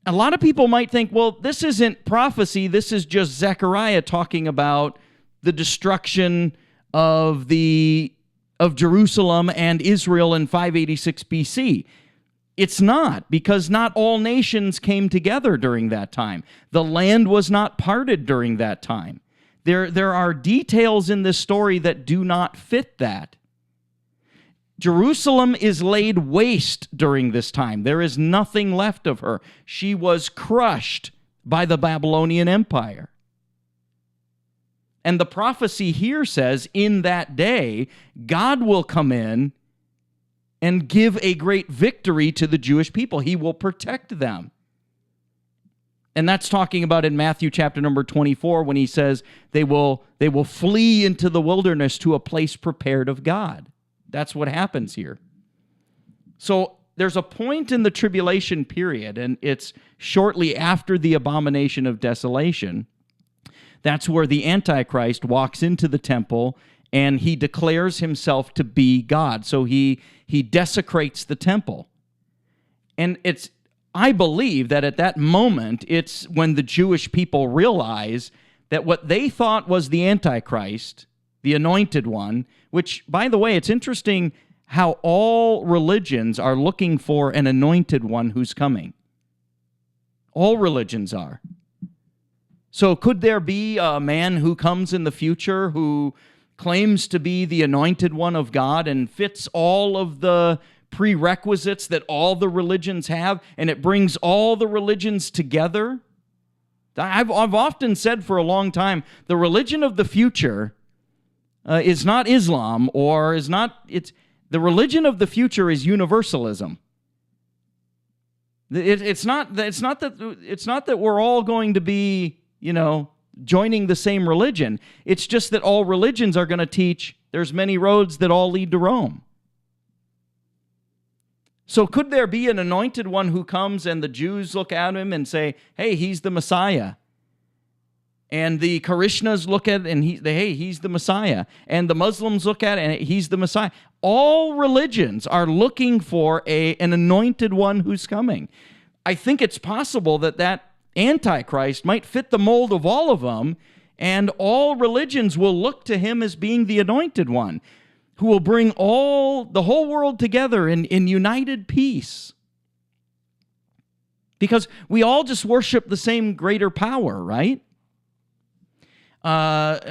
a lot of people might think, well, this isn't prophecy, this is just Zechariah talking about the destruction of Jerusalem and Israel in 586 BC. It's not, because not all nations came together during that time. The land was not parted during that time. There are details in this story that do not fit that. Jerusalem is laid waste during this time. There is nothing left of her. She was crushed by the Babylonian Empire. And the prophecy here says, in that day, God will come in and give a great victory to the Jewish people. He will protect them. And that's talking about in Matthew chapter number 24, when he says they will flee into the wilderness to a place prepared of God. That's what happens here. So there's a point in the tribulation period, and it's shortly after the abomination of desolation. That's where the Antichrist walks into the temple, and he declares himself to be God. So he desecrates the temple. And I believe that at that moment, it's when the Jewish people realize that what they thought was the Antichrist, the anointed one, which, by the way, it's interesting how all religions are looking for an anointed one who's coming. All religions are. So could there be a man who comes in the future who claims to be the anointed one of God and fits all of the prerequisites that all the religions have, and it brings all the religions together? I've often said for a long time, the religion of the future is not Islam, or is not, the religion of the future is universalism. It's not that we're all going to be, joining the same religion. It's just that all religions are going to teach there's many roads that all lead to Rome. So could there be an anointed one who comes and the Jews look at him and say, hey, he's the Messiah? And the Krishnas look at it and hey, he's the Messiah. And the Muslims look at it and he's the Messiah. All religions are looking for an anointed one who's coming. I think it's possible that Antichrist might fit the mold of all of them, and all religions will look to him as being the anointed one, who will bring the whole world together in united peace. Because we all just worship the same greater power, right?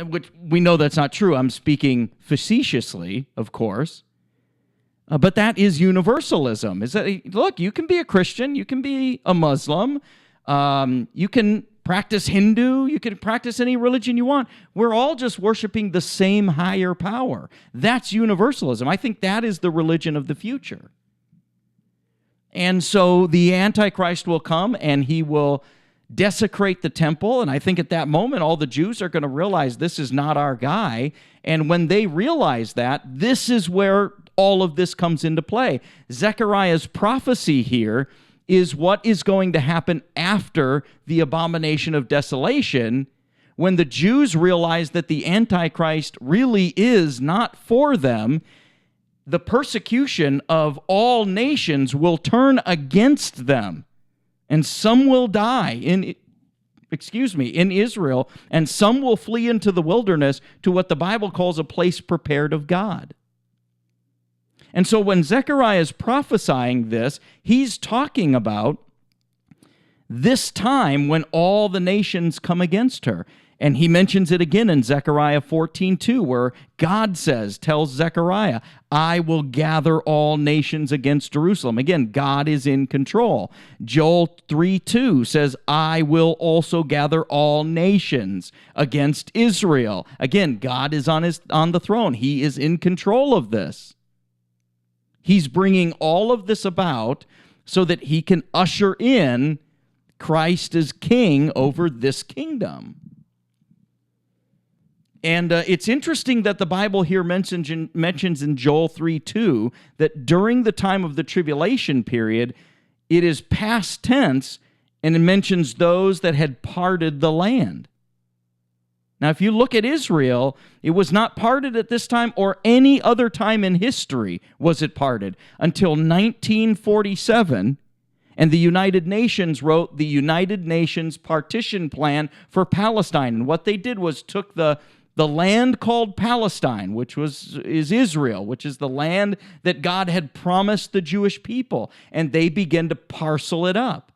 Which we know that's not true. I'm speaking facetiously, of course. But that is universalism. Is that, look, you can be a Christian, you can be a Muslim, You can practice Hindu. You can practice any religion you want. We're all just worshiping the same higher power. That's universalism. I think that is the religion of the future. And so the Antichrist will come and he will desecrate the temple. And I think at that moment, all the Jews are going to realize this is not our guy. And when they realize that, this is where all of this comes into play. Zechariah's prophecy here is what is going to happen after the abomination of desolation, when the Jews realize that the Antichrist really is not for them. The persecution of all nations will turn against them, and some will die in Israel, and some will flee into the wilderness to what the Bible calls a place prepared of God. And so when Zechariah is prophesying this, he's talking about this time when all the nations come against her. And he mentions it again in Zechariah 14:2, where God tells Zechariah, I will gather all nations against Jerusalem. Again, God is in control. Joel 3:2 says, I will also gather all nations against Israel. Again, God is on the throne. He is in control of this. He's bringing all of this about so that he can usher in Christ as king over this kingdom. And it's interesting that the Bible here mentions in Joel 3:2 that during the time of the tribulation period, it is past tense, and it mentions those that had parted the land. Now, if you look at Israel, it was not parted at this time or any other time in history was it parted until 1947, and the United Nations wrote the United Nations Partition Plan for Palestine. And what they did was took the land called Palestine, which is Israel, which is the land that God had promised the Jewish people, and they began to parcel it up.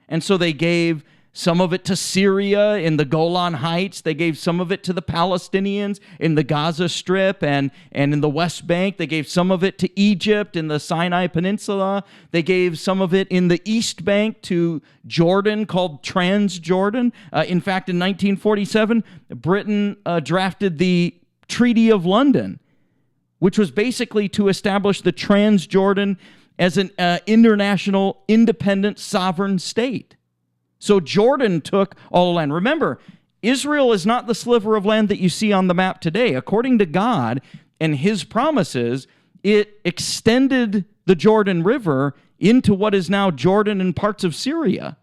And so they gave some of it to Syria in the Golan Heights. They gave some of it to the Palestinians in the Gaza Strip and in the West Bank. They gave some of it to Egypt in the Sinai Peninsula. They gave some of it in the East Bank to Jordan, called Transjordan. In fact, in 1947, Britain drafted the Treaty of London, which was basically to establish the Transjordan as an international, independent, sovereign state. So Jordan took all the land. Remember, Israel is not the sliver of land that you see on the map today. According to God and his promises, it extended the Jordan River into what is now Jordan and parts of Syria.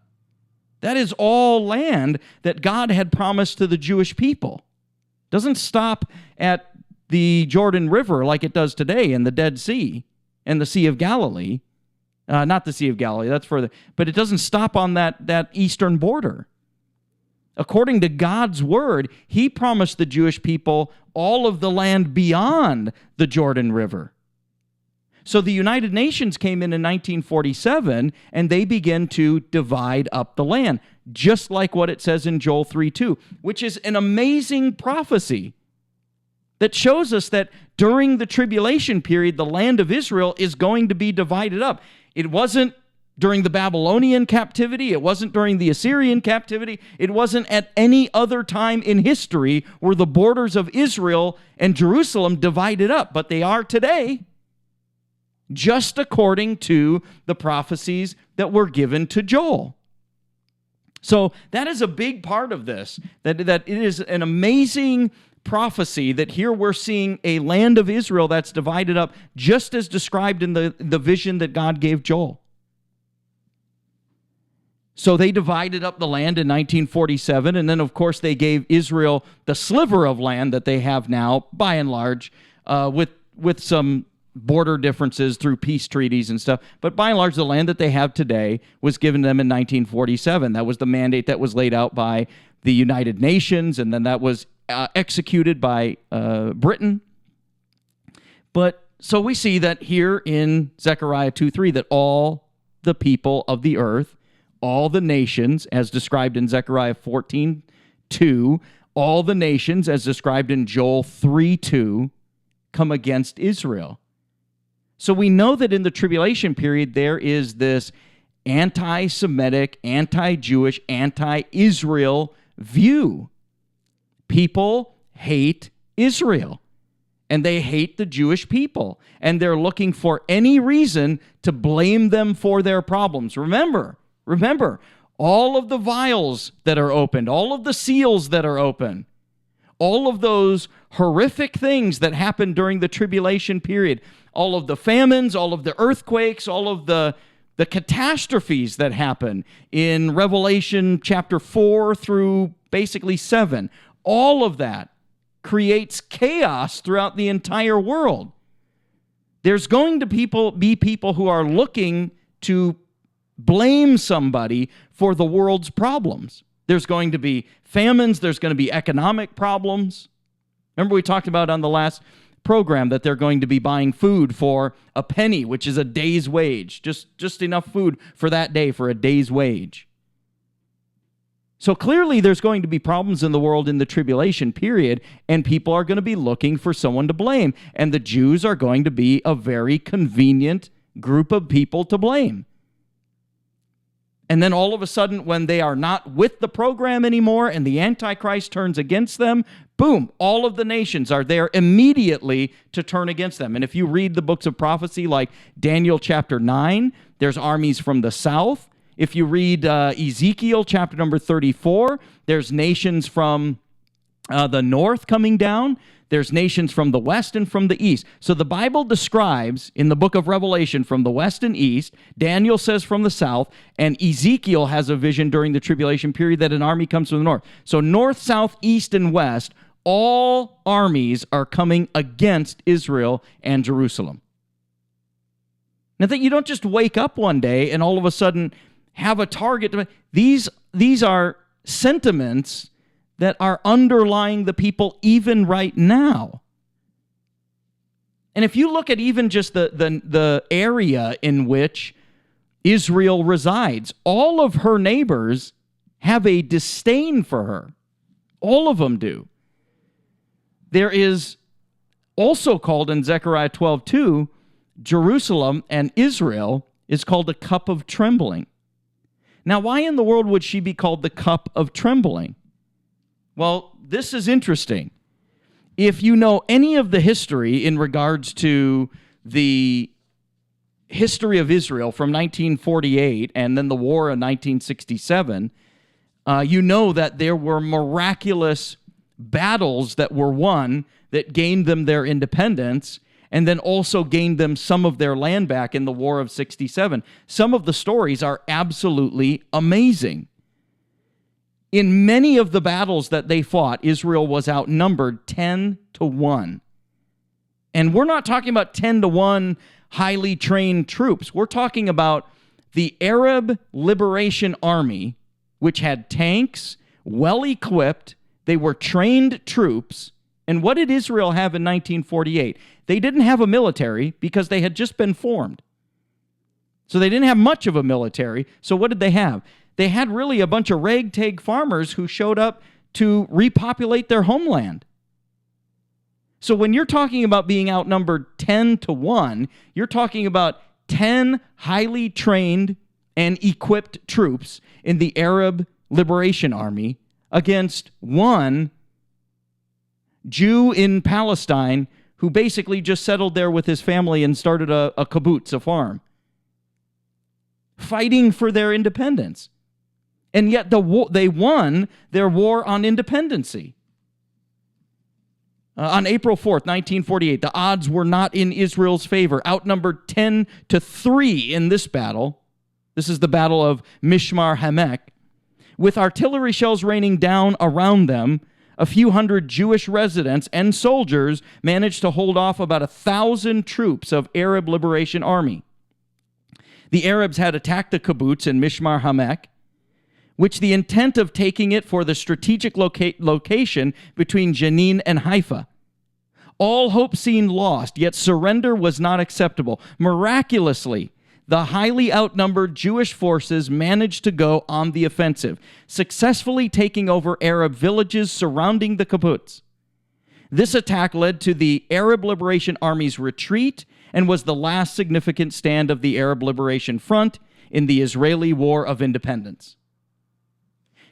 That is all land that God had promised to the Jewish people. It doesn't stop at the Jordan River like it does today in the Dead Sea and the Sea of Galilee. Not the Sea of Galilee, that's further. But it doesn't stop on that eastern border. According to God's word, he promised the Jewish people all of the land beyond the Jordan River. So the United Nations came in 1947, and they began to divide up the land, just like what it says in Joel 3:2, which is an amazing prophecy that shows us that during the tribulation period, the land of Israel is going to be divided up. It wasn't during the Babylonian captivity. It wasn't during the Assyrian captivity. It wasn't at any other time in history where the borders of Israel and Jerusalem divided up. But they are today, just according to the prophecies that were given to Joel. So that is a big part of this, that it is an amazing prophecy that here we're seeing a land of Israel that's divided up just as described in the vision that God gave Joel. So they divided up the land in 1947, and then of course they gave Israel the sliver of land that they have now, by and large, with some border differences through peace treaties and stuff. But by and large, the land that they have today was given to them in 1947. That was the mandate that was laid out by the United Nations, and then that was executed by Britain. But so we see that here in Zechariah 2:3 that all the people of the earth, all the nations, as described in Zechariah 14:2, all the nations, as described in Joel 3:2, come against Israel. So we know that in the tribulation period there is this anti-Semitic, anti-Jewish, anti-Israel view. People hate Israel, and they hate the Jewish people, and they're looking for any reason to blame them for their problems. Remember, all of the vials that are opened, all of the seals that are open, all of those horrific things that happened during the tribulation period, all of the famines, all of the earthquakes, all of the catastrophes that happen in Revelation chapter 4 through basically 7, all of that creates chaos throughout the entire world. There's going to be people who are looking to blame somebody for the world's problems. There's going to be famines. There's going to be economic problems. Remember we talked about on the last program that they're going to be buying food for a penny, which is a day's wage, just enough food for that day for a day's wage. So clearly there's going to be problems in the world in the tribulation period, and people are going to be looking for someone to blame, and the Jews are going to be a very convenient group of people to blame. And then all of a sudden, when they are not with the program anymore and the Antichrist turns against them, boom, all of the nations are there immediately to turn against them. And if you read the books of prophecy like Daniel chapter 9, there's armies from the south. If you read Ezekiel chapter number 34, there's nations from the north coming down. There's nations from the west and from the east. So the Bible describes in the book of Revelation from the west and east, Daniel says from the south, and Ezekiel has a vision during the tribulation period that an army comes from the north. So north, south, east, and west, all armies are coming against Israel and Jerusalem. Now that you don't just wake up one day and all of a sudden have a target. These are sentiments that are underlying the people even right now. And if you look at even just the area in which Israel resides, all of her neighbors have a disdain for her. All of them do. There is also called in Zechariah 12:2, Jerusalem and Israel is called a cup of trembling. Now, why in the world would she be called the cup of trembling? Well, this is interesting. If you know any of the history in regards to the history of Israel from 1948 and then the war of 1967, you know that there were miraculous battles that were won that gained them their independence and then also gained them some of their land back in the War of 67. Some of the stories are absolutely amazing. In many of the battles that they fought, Israel was outnumbered 10-1. And we're not talking about 10-1 highly trained troops. We're talking about the Arab Liberation Army, which had tanks, well-equipped, they were trained troops. And what did Israel have in 1948? They didn't have a military because they had just been formed. So they didn't have much of a military. So what did they have? They had really a bunch of ragtag farmers who showed up to repopulate their homeland. So when you're talking about being outnumbered 10-1, you're talking about 10 highly trained and equipped troops in the Arab Liberation Army against one Jew in Palestine who basically just settled there with his family and started a kibbutz, a farm, fighting for their independence. And yet they won their war on independency. On April 4th, 1948, the odds were not in Israel's favor, outnumbered 10-3 in this battle. This is the Battle of Mishmar Hamek. With artillery shells raining down around them, a few hundred Jewish residents and soldiers managed to hold off about 1,000 troops of Arab Liberation Army. The Arabs had attacked the kibbutz in Mishmar Hamek, which the intent of taking it for the strategic location between Jenin and Haifa. All hope seemed lost, yet surrender was not acceptable. Miraculously, the highly outnumbered Jewish forces managed to go on the offensive, successfully taking over Arab villages surrounding the kibbutz. This attack led to the Arab Liberation Army's retreat and was the last significant stand of the Arab Liberation Front in the Israeli War of Independence.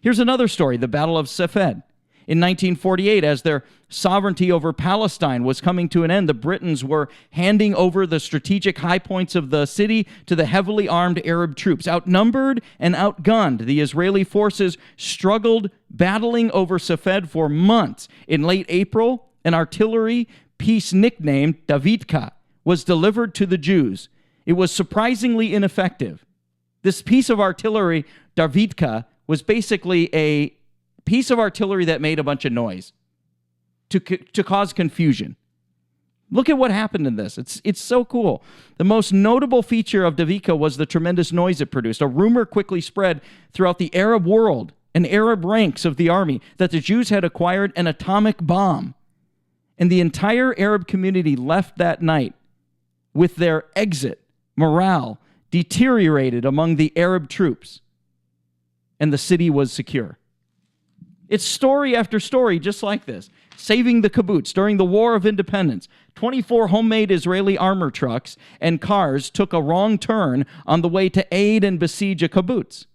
Here's another story, the Battle of Safed. In 1948, as their sovereignty over Palestine was coming to an end, the Britons were handing over the strategic high points of the city to the heavily armed Arab troops. Outnumbered and outgunned, the Israeli forces struggled, battling over Safed for months. In late April, an artillery piece nicknamed Davidka was delivered to the Jews. It was surprisingly ineffective. This piece of artillery, Davidka, was basically a piece of artillery that made a bunch of noise to cause confusion. Look at what happened in this. It's so cool. The most notable feature of Davidka was the tremendous noise it produced. A rumor quickly spread throughout the Arab world and Arab ranks of the army that the Jews had acquired an atomic bomb. And the entire Arab community left that night with their exit morale deteriorated among the Arab troops, and the city was secure. It's story after story just like this. Saving the kibbutz during the War of Independence. 24 homemade Israeli armor trucks and cars took a wrong turn on the way to aid and besiege a kibbutz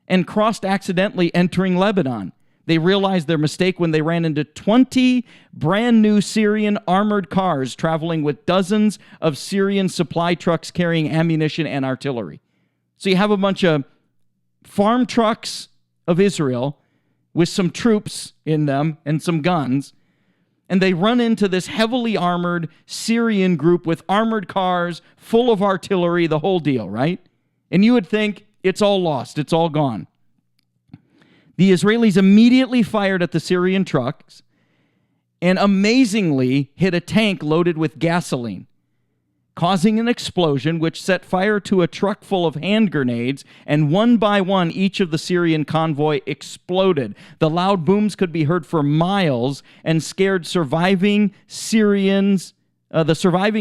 and crossed accidentally entering Lebanon. They realized their mistake when they ran into 20 brand new Syrian armored cars traveling with dozens of Syrian supply trucks carrying ammunition and artillery. So you have a bunch of farm trucks of Israel with some troops in them and some guns, and they run into this heavily armored Syrian group with armored cars, full of artillery, the whole deal, right? And you would think it's all lost, it's all gone. The Israelis immediately fired at the Syrian trucks and amazingly hit a tank loaded with gasoline, causing an explosion which set fire to a truck full of hand grenades, and one by one, each of the Syrian convoy exploded. The loud booms could be heard for miles and scared the surviving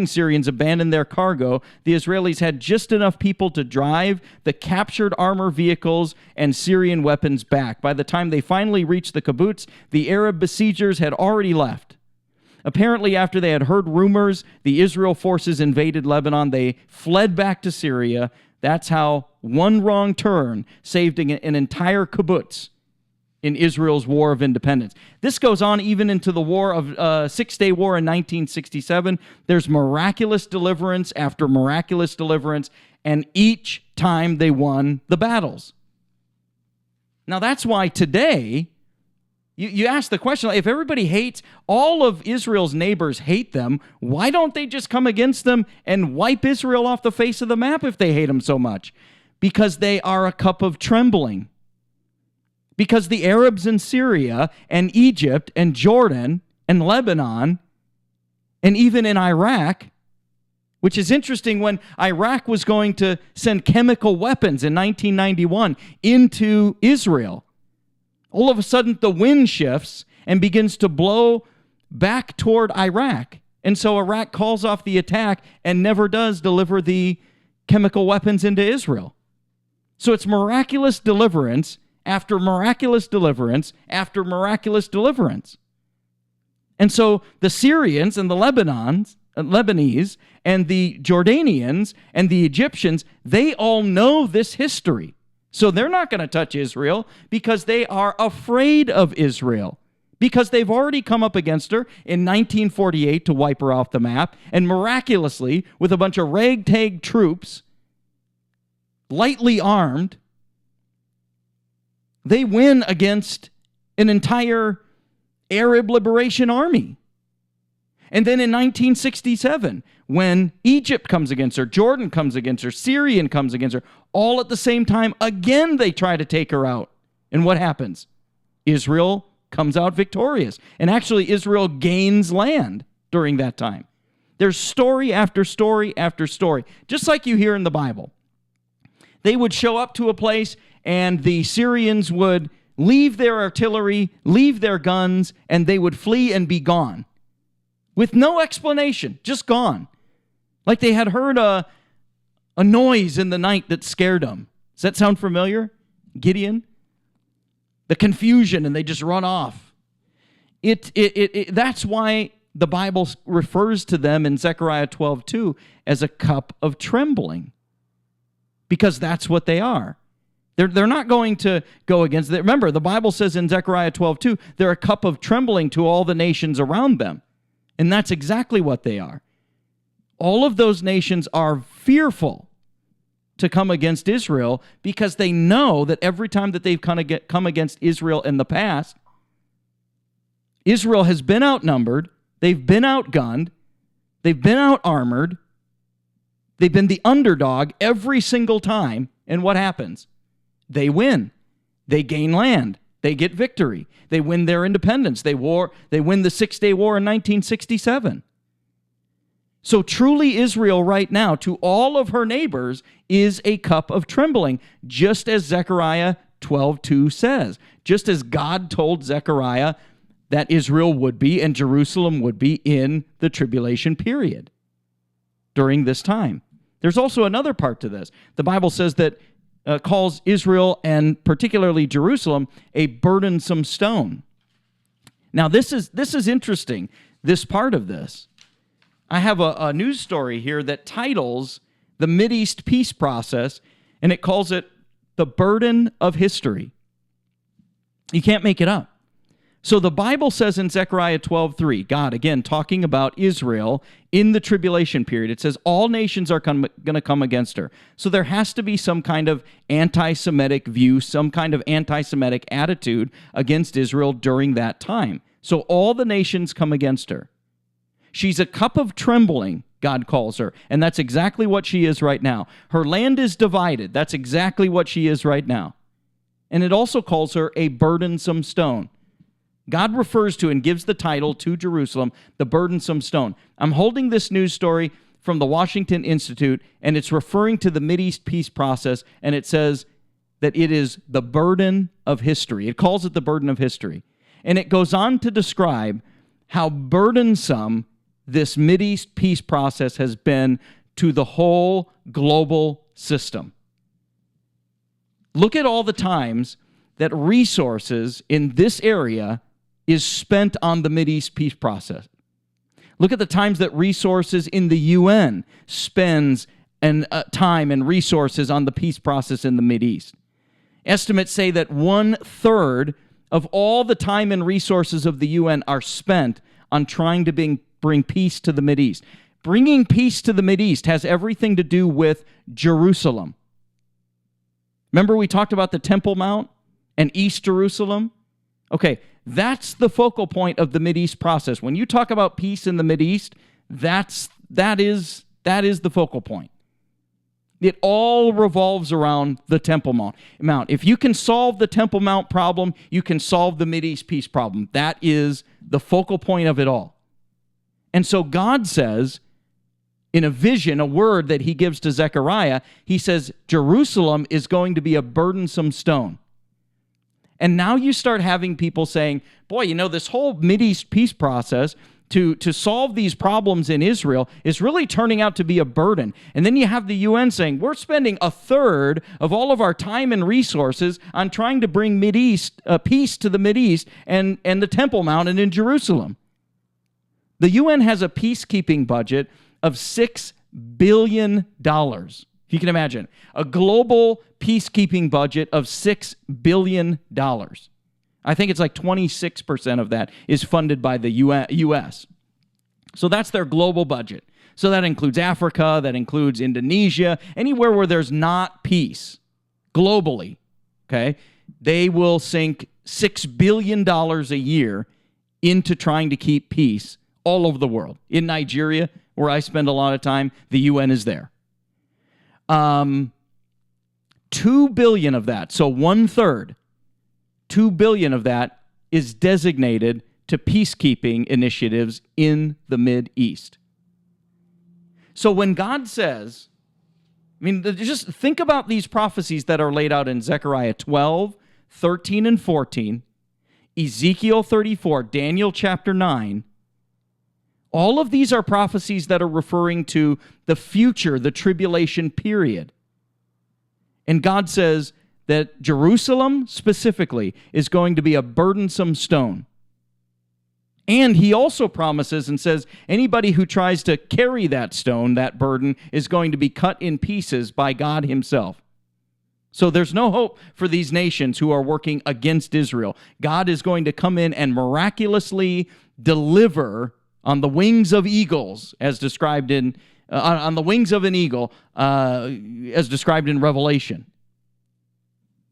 Syrians abandoned their cargo. The Israelis had just enough people to drive the captured armor vehicles and Syrian weapons back. By the time they finally reached the kibbutz, the Arab besiegers had already left. Apparently, after they had heard rumors the Israel forces invaded Lebanon, they fled back to Syria. That's how one wrong turn saved an entire kibbutz in Israel's War of Independence. This goes on even into the Six-Day War in 1967. There's miraculous deliverance after miraculous deliverance, and each time they won the battles. Now, that's why today, you ask the question, if everybody hates, all of Israel's neighbors hate them, why don't they just come against them and wipe Israel off the face of the map if they hate them so much? Because they are a cup of trembling. Because the Arabs in Syria and Egypt and Jordan and Lebanon and even in Iraq, which is interesting, when Iraq was going to send chemical weapons in 1991 into Israel, all of a sudden the wind shifts and begins to blow back toward Iraq. And so Iraq calls off the attack and never does deliver the chemical weapons into Israel. So it's miraculous deliverance after miraculous deliverance after miraculous deliverance. And so the Syrians and the Lebanese and the Jordanians and the Egyptians, they all know this history. So they're not going to touch Israel because they are afraid of Israel, because they've already come up against her in 1948 to wipe her off the map, and miraculously, with a bunch of ragtag troops, lightly armed, they win against an entire Arab liberation army. And then in 1967, when Egypt comes against her, Jordan comes against her, Syrian comes against her, all at the same time, again they try to take her out. And what happens? Israel comes out victorious. And actually, Israel gains land during that time. There's story after story after story, just like you hear in the Bible. They would show up to a place, and the Syrians would leave their artillery, leave their guns, and they would flee and be gone. With no explanation, just gone. Like they had heard a noise in the night that scared them. Does that sound familiar? Gideon? The confusion, and they just run off. That's why the Bible refers to them in Zechariah 12:2 as a cup of trembling. because that's what they are. They're not going to go against it. Remember, the Bible says in Zechariah 12:2, they're a cup of trembling to all the nations around them. And that's exactly what they are. All of those nations are fearful to come against Israel because they know that every time that they've come against Israel in the past, Israel has been outnumbered, they've been outgunned, they've been out-armored, they've been the underdog every single time, and what happens? They win. They gain land. They get victory. They win their independence. They win the Six-Day War in 1967. So truly Israel right now, to all of her neighbors, is a cup of trembling, just as Zechariah 12:2 says. Just as God told Zechariah that Israel would be and Jerusalem would be in the tribulation period during this time. There's also another part to this. The Bible says that calls Israel and particularly Jerusalem a burdensome stone. Now this is interesting, this part of this. I have a news story here that titles the Mideast peace process, and it calls it the burden of history. You can't make it up. So the Bible says in Zechariah 12:3, God, again, talking about Israel in the tribulation period, it says all nations are going to come against her. So there has to be some kind of anti-Semitic view, some kind of anti-Semitic attitude against Israel during that time. So all the nations come against her. She's a cup of trembling, God calls her, and that's exactly what she is right now. Her land is divided. That's exactly what she is right now. And it also calls her a burdensome stone. God refers to and gives the title to Jerusalem, the burdensome stone. I'm holding this news story from the Washington Institute, and it's referring to the Mideast peace process, and it says that it is the burden of history. It calls it the burden of history. And it goes on to describe how burdensome this Mideast peace process has been to the whole global system. Look at all the times that resources in this area is spent on the Mideast peace process. Look at the times that resources in the UN spends time and resources on the peace process in the Mideast. Estimates say that 1/3 of all the time and resources of the UN are spent on trying to bring peace to the Mideast. Bringing peace to the Mideast has everything to do with Jerusalem. Remember we talked about the Temple Mount and East Jerusalem? Okay, that's the focal point of the Mideast process. When you talk about peace in the Mideast, that is the focal point. It all revolves around the Temple Mount. If you can solve the Temple Mount problem, you can solve the Mideast peace problem. That is the focal point of it all. And so God says, in a vision, a word that he gives to Zechariah, he says, Jerusalem is going to be a burdensome stone. And now you start having people saying, boy, this whole Mideast peace process to solve these problems in Israel is really turning out to be a burden. And then you have the UN saying, we're spending 1/3 of all of our time and resources on trying to bring peace to the Mideast and the Temple Mount and in Jerusalem. The UN has a peacekeeping budget of $6 billion. If you can imagine, a global peacekeeping budget of $6 billion. I think it's like 26% of that is funded by the U.S. So that's their global budget. So that includes Africa, that includes Indonesia, anywhere where there's not peace globally, okay? They will sink $6 billion a year into trying to keep peace all over the world. In Nigeria, where I spend a lot of time, the UN is there. 2 billion of that, so 1/3, 2 billion of that is designated to peacekeeping initiatives in the Mideast. So when God says, just think about these prophecies that are laid out in Zechariah 12, 13, and 14, Ezekiel 34, Daniel chapter 9. All of these are prophecies that are referring to the future, the tribulation period. And God says that Jerusalem specifically is going to be a burdensome stone. And he also promises and says anybody who tries to carry that stone, that burden, is going to be cut in pieces by God himself. So there's no hope for these nations who are working against Israel. God is going to come in and miraculously deliver on the wings of eagles, as described in on the wings of an eagle, as described in Revelation.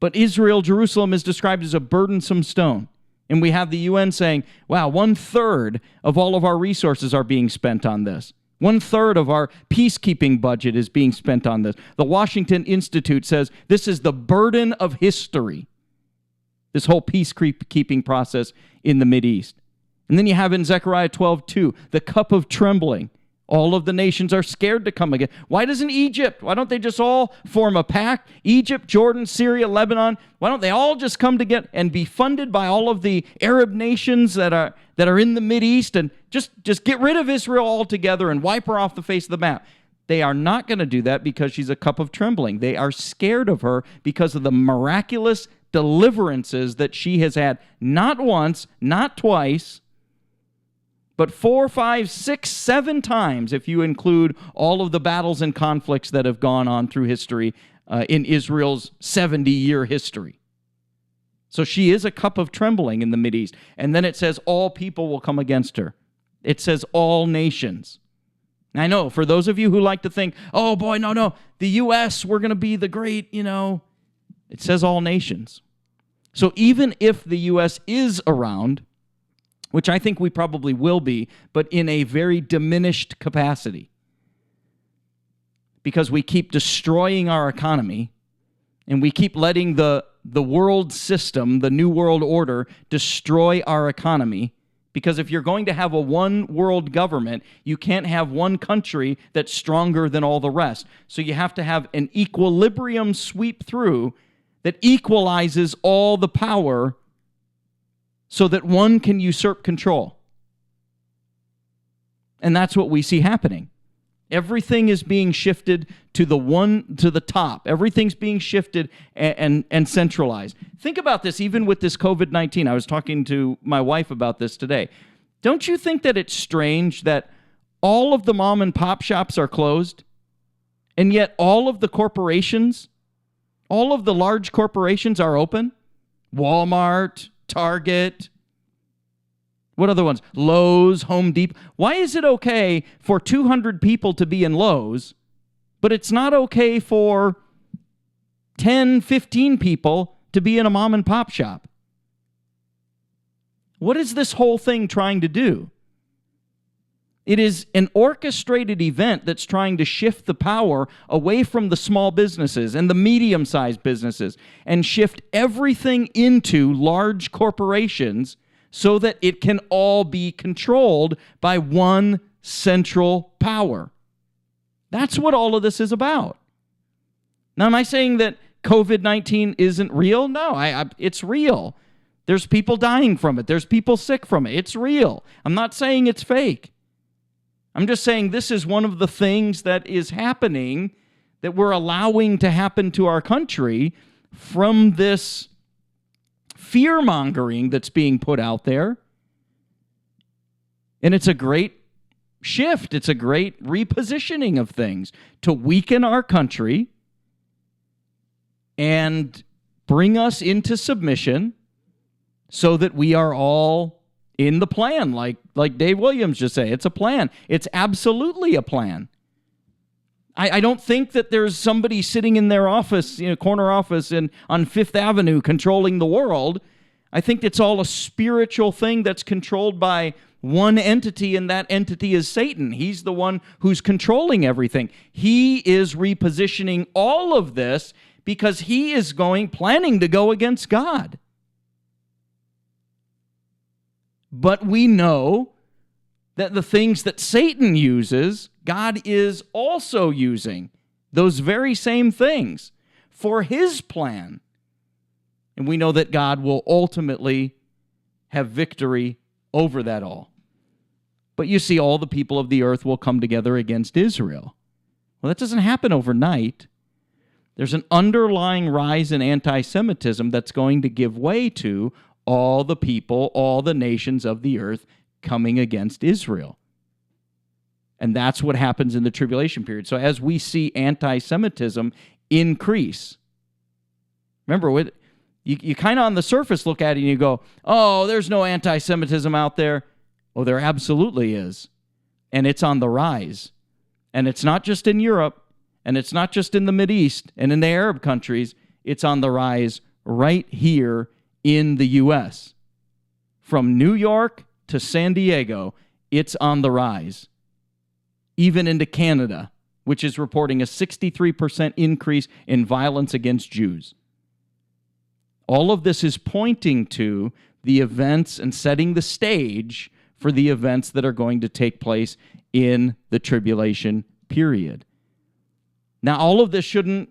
But Israel, Jerusalem, is described as a burdensome stone. And we have the UN saying, wow, 1/3 of all of our resources are being spent on this. 1/3 of our peacekeeping budget is being spent on this. The Washington Institute says this is the burden of history, this whole peacekeeping process in the Mideast. And then you have in Zechariah 12:2, the cup of trembling. All of the nations are scared to come again. Why doesn't Egypt? Why don't they just all form a pact? Egypt, Jordan, Syria, Lebanon. Why don't they all just come together and be funded by all of the Arab nations that are in the Mideast and just get rid of Israel altogether and wipe her off the face of the map? They are not going to do that because she's a cup of trembling. They are scared of her because of the miraculous deliverances that she has had, not once, not twice, but 4, 5, 6, 7 times, if you include all of the battles and conflicts that have gone on through history in Israel's 70-year history. So she is a cup of trembling in the Mideast. And then it says all people will come against her. It says all nations. I know, for those of you who like to think, oh boy, no, the U.S., we're going to be the great, it says all nations. So even if the U.S. is around, which I think we probably will be, but in a very diminished capacity, because we keep destroying our economy and we keep letting the world system, the New World Order, destroy our economy. Because if you're going to have a one world government, you can't have one country that's stronger than all the rest. So you have to have an equilibrium sweep through that equalizes all the power so that one can usurp control. And that's what we see happening. Everything is being shifted to the top. Everything's being shifted and centralized. Think about this, even with this COVID-19. I was talking to my wife about this today. Don't you think that it's strange that all of the mom and pop shops are closed, and yet all of the corporations, all of the large corporations are open? Walmart, Target, what other ones? Lowe's, Home Depot. Why is it okay for 200 people to be in Lowe's, but it's not okay for 10, 15 people to be in a mom and pop shop? What is this whole thing trying to do? It is an orchestrated event that's trying to shift the power away from the small businesses and the medium-sized businesses and shift everything into large corporations so that it can all be controlled by one central power. That's what all of this is about. Now, am I saying that COVID-19 isn't real? No, it's real. There's people dying from it. There's people sick from it. It's real. I'm not saying it's fake. I'm just saying this is one of the things that is happening, that we're allowing to happen to our country from this fear-mongering that's being put out there. And it's a great shift. It's a great repositioning of things to weaken our country and bring us into submission so that we are all in the plan, like Dave Williams just said. It's a plan. It's absolutely a plan. I don't think that there's somebody sitting in their office, corner office on Fifth Avenue controlling the world. I think it's all a spiritual thing that's controlled by one entity, and that entity is Satan. He's the one who's controlling everything. He is repositioning all of this because he is planning to go against God. But we know that the things that Satan uses, God is also using those very same things for his plan. And we know that God will ultimately have victory over that all. But you see, all the people of the earth will come together against Israel. Well, that doesn't happen overnight. There's an underlying rise in anti-Semitism that's going to give way to all the people, all the nations of the earth coming against Israel. And that's what happens in the tribulation period. So as we see anti-Semitism increase, Remember, you kind of on the surface look at it and you go, oh, there's no anti-Semitism out there. Oh, there absolutely is. And it's on the rise. And it's not just in Europe, and it's not just in the Mideast and in the Arab countries. It's on the rise right here in the U.S. From New York to San Diego, it's on the rise. Even into Canada, which is reporting a 63% increase in violence against Jews. All of this is pointing to the events and setting the stage for the events that are going to take place in the tribulation period. Now, all of this shouldn't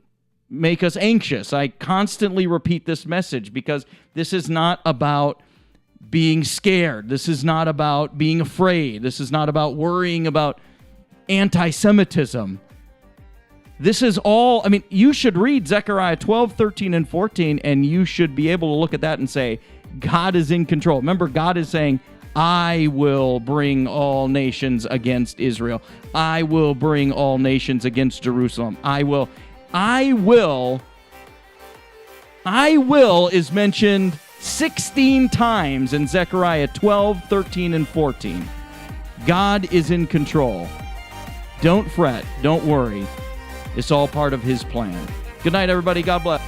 make us anxious. I constantly repeat this message because this is not about being scared. This is not about being afraid. This is not about worrying about anti-Semitism. This is all, you should read Zechariah 12, 13, and 14, and you should be able to look at that and say, God is in control. Remember, God is saying, I will bring all nations against Israel. I will bring all nations against Jerusalem. I will is mentioned 16 times in Zechariah 12, 13, and 14. God is in control. Don't fret. Don't worry. It's all part of his plan. Good night, everybody. God bless.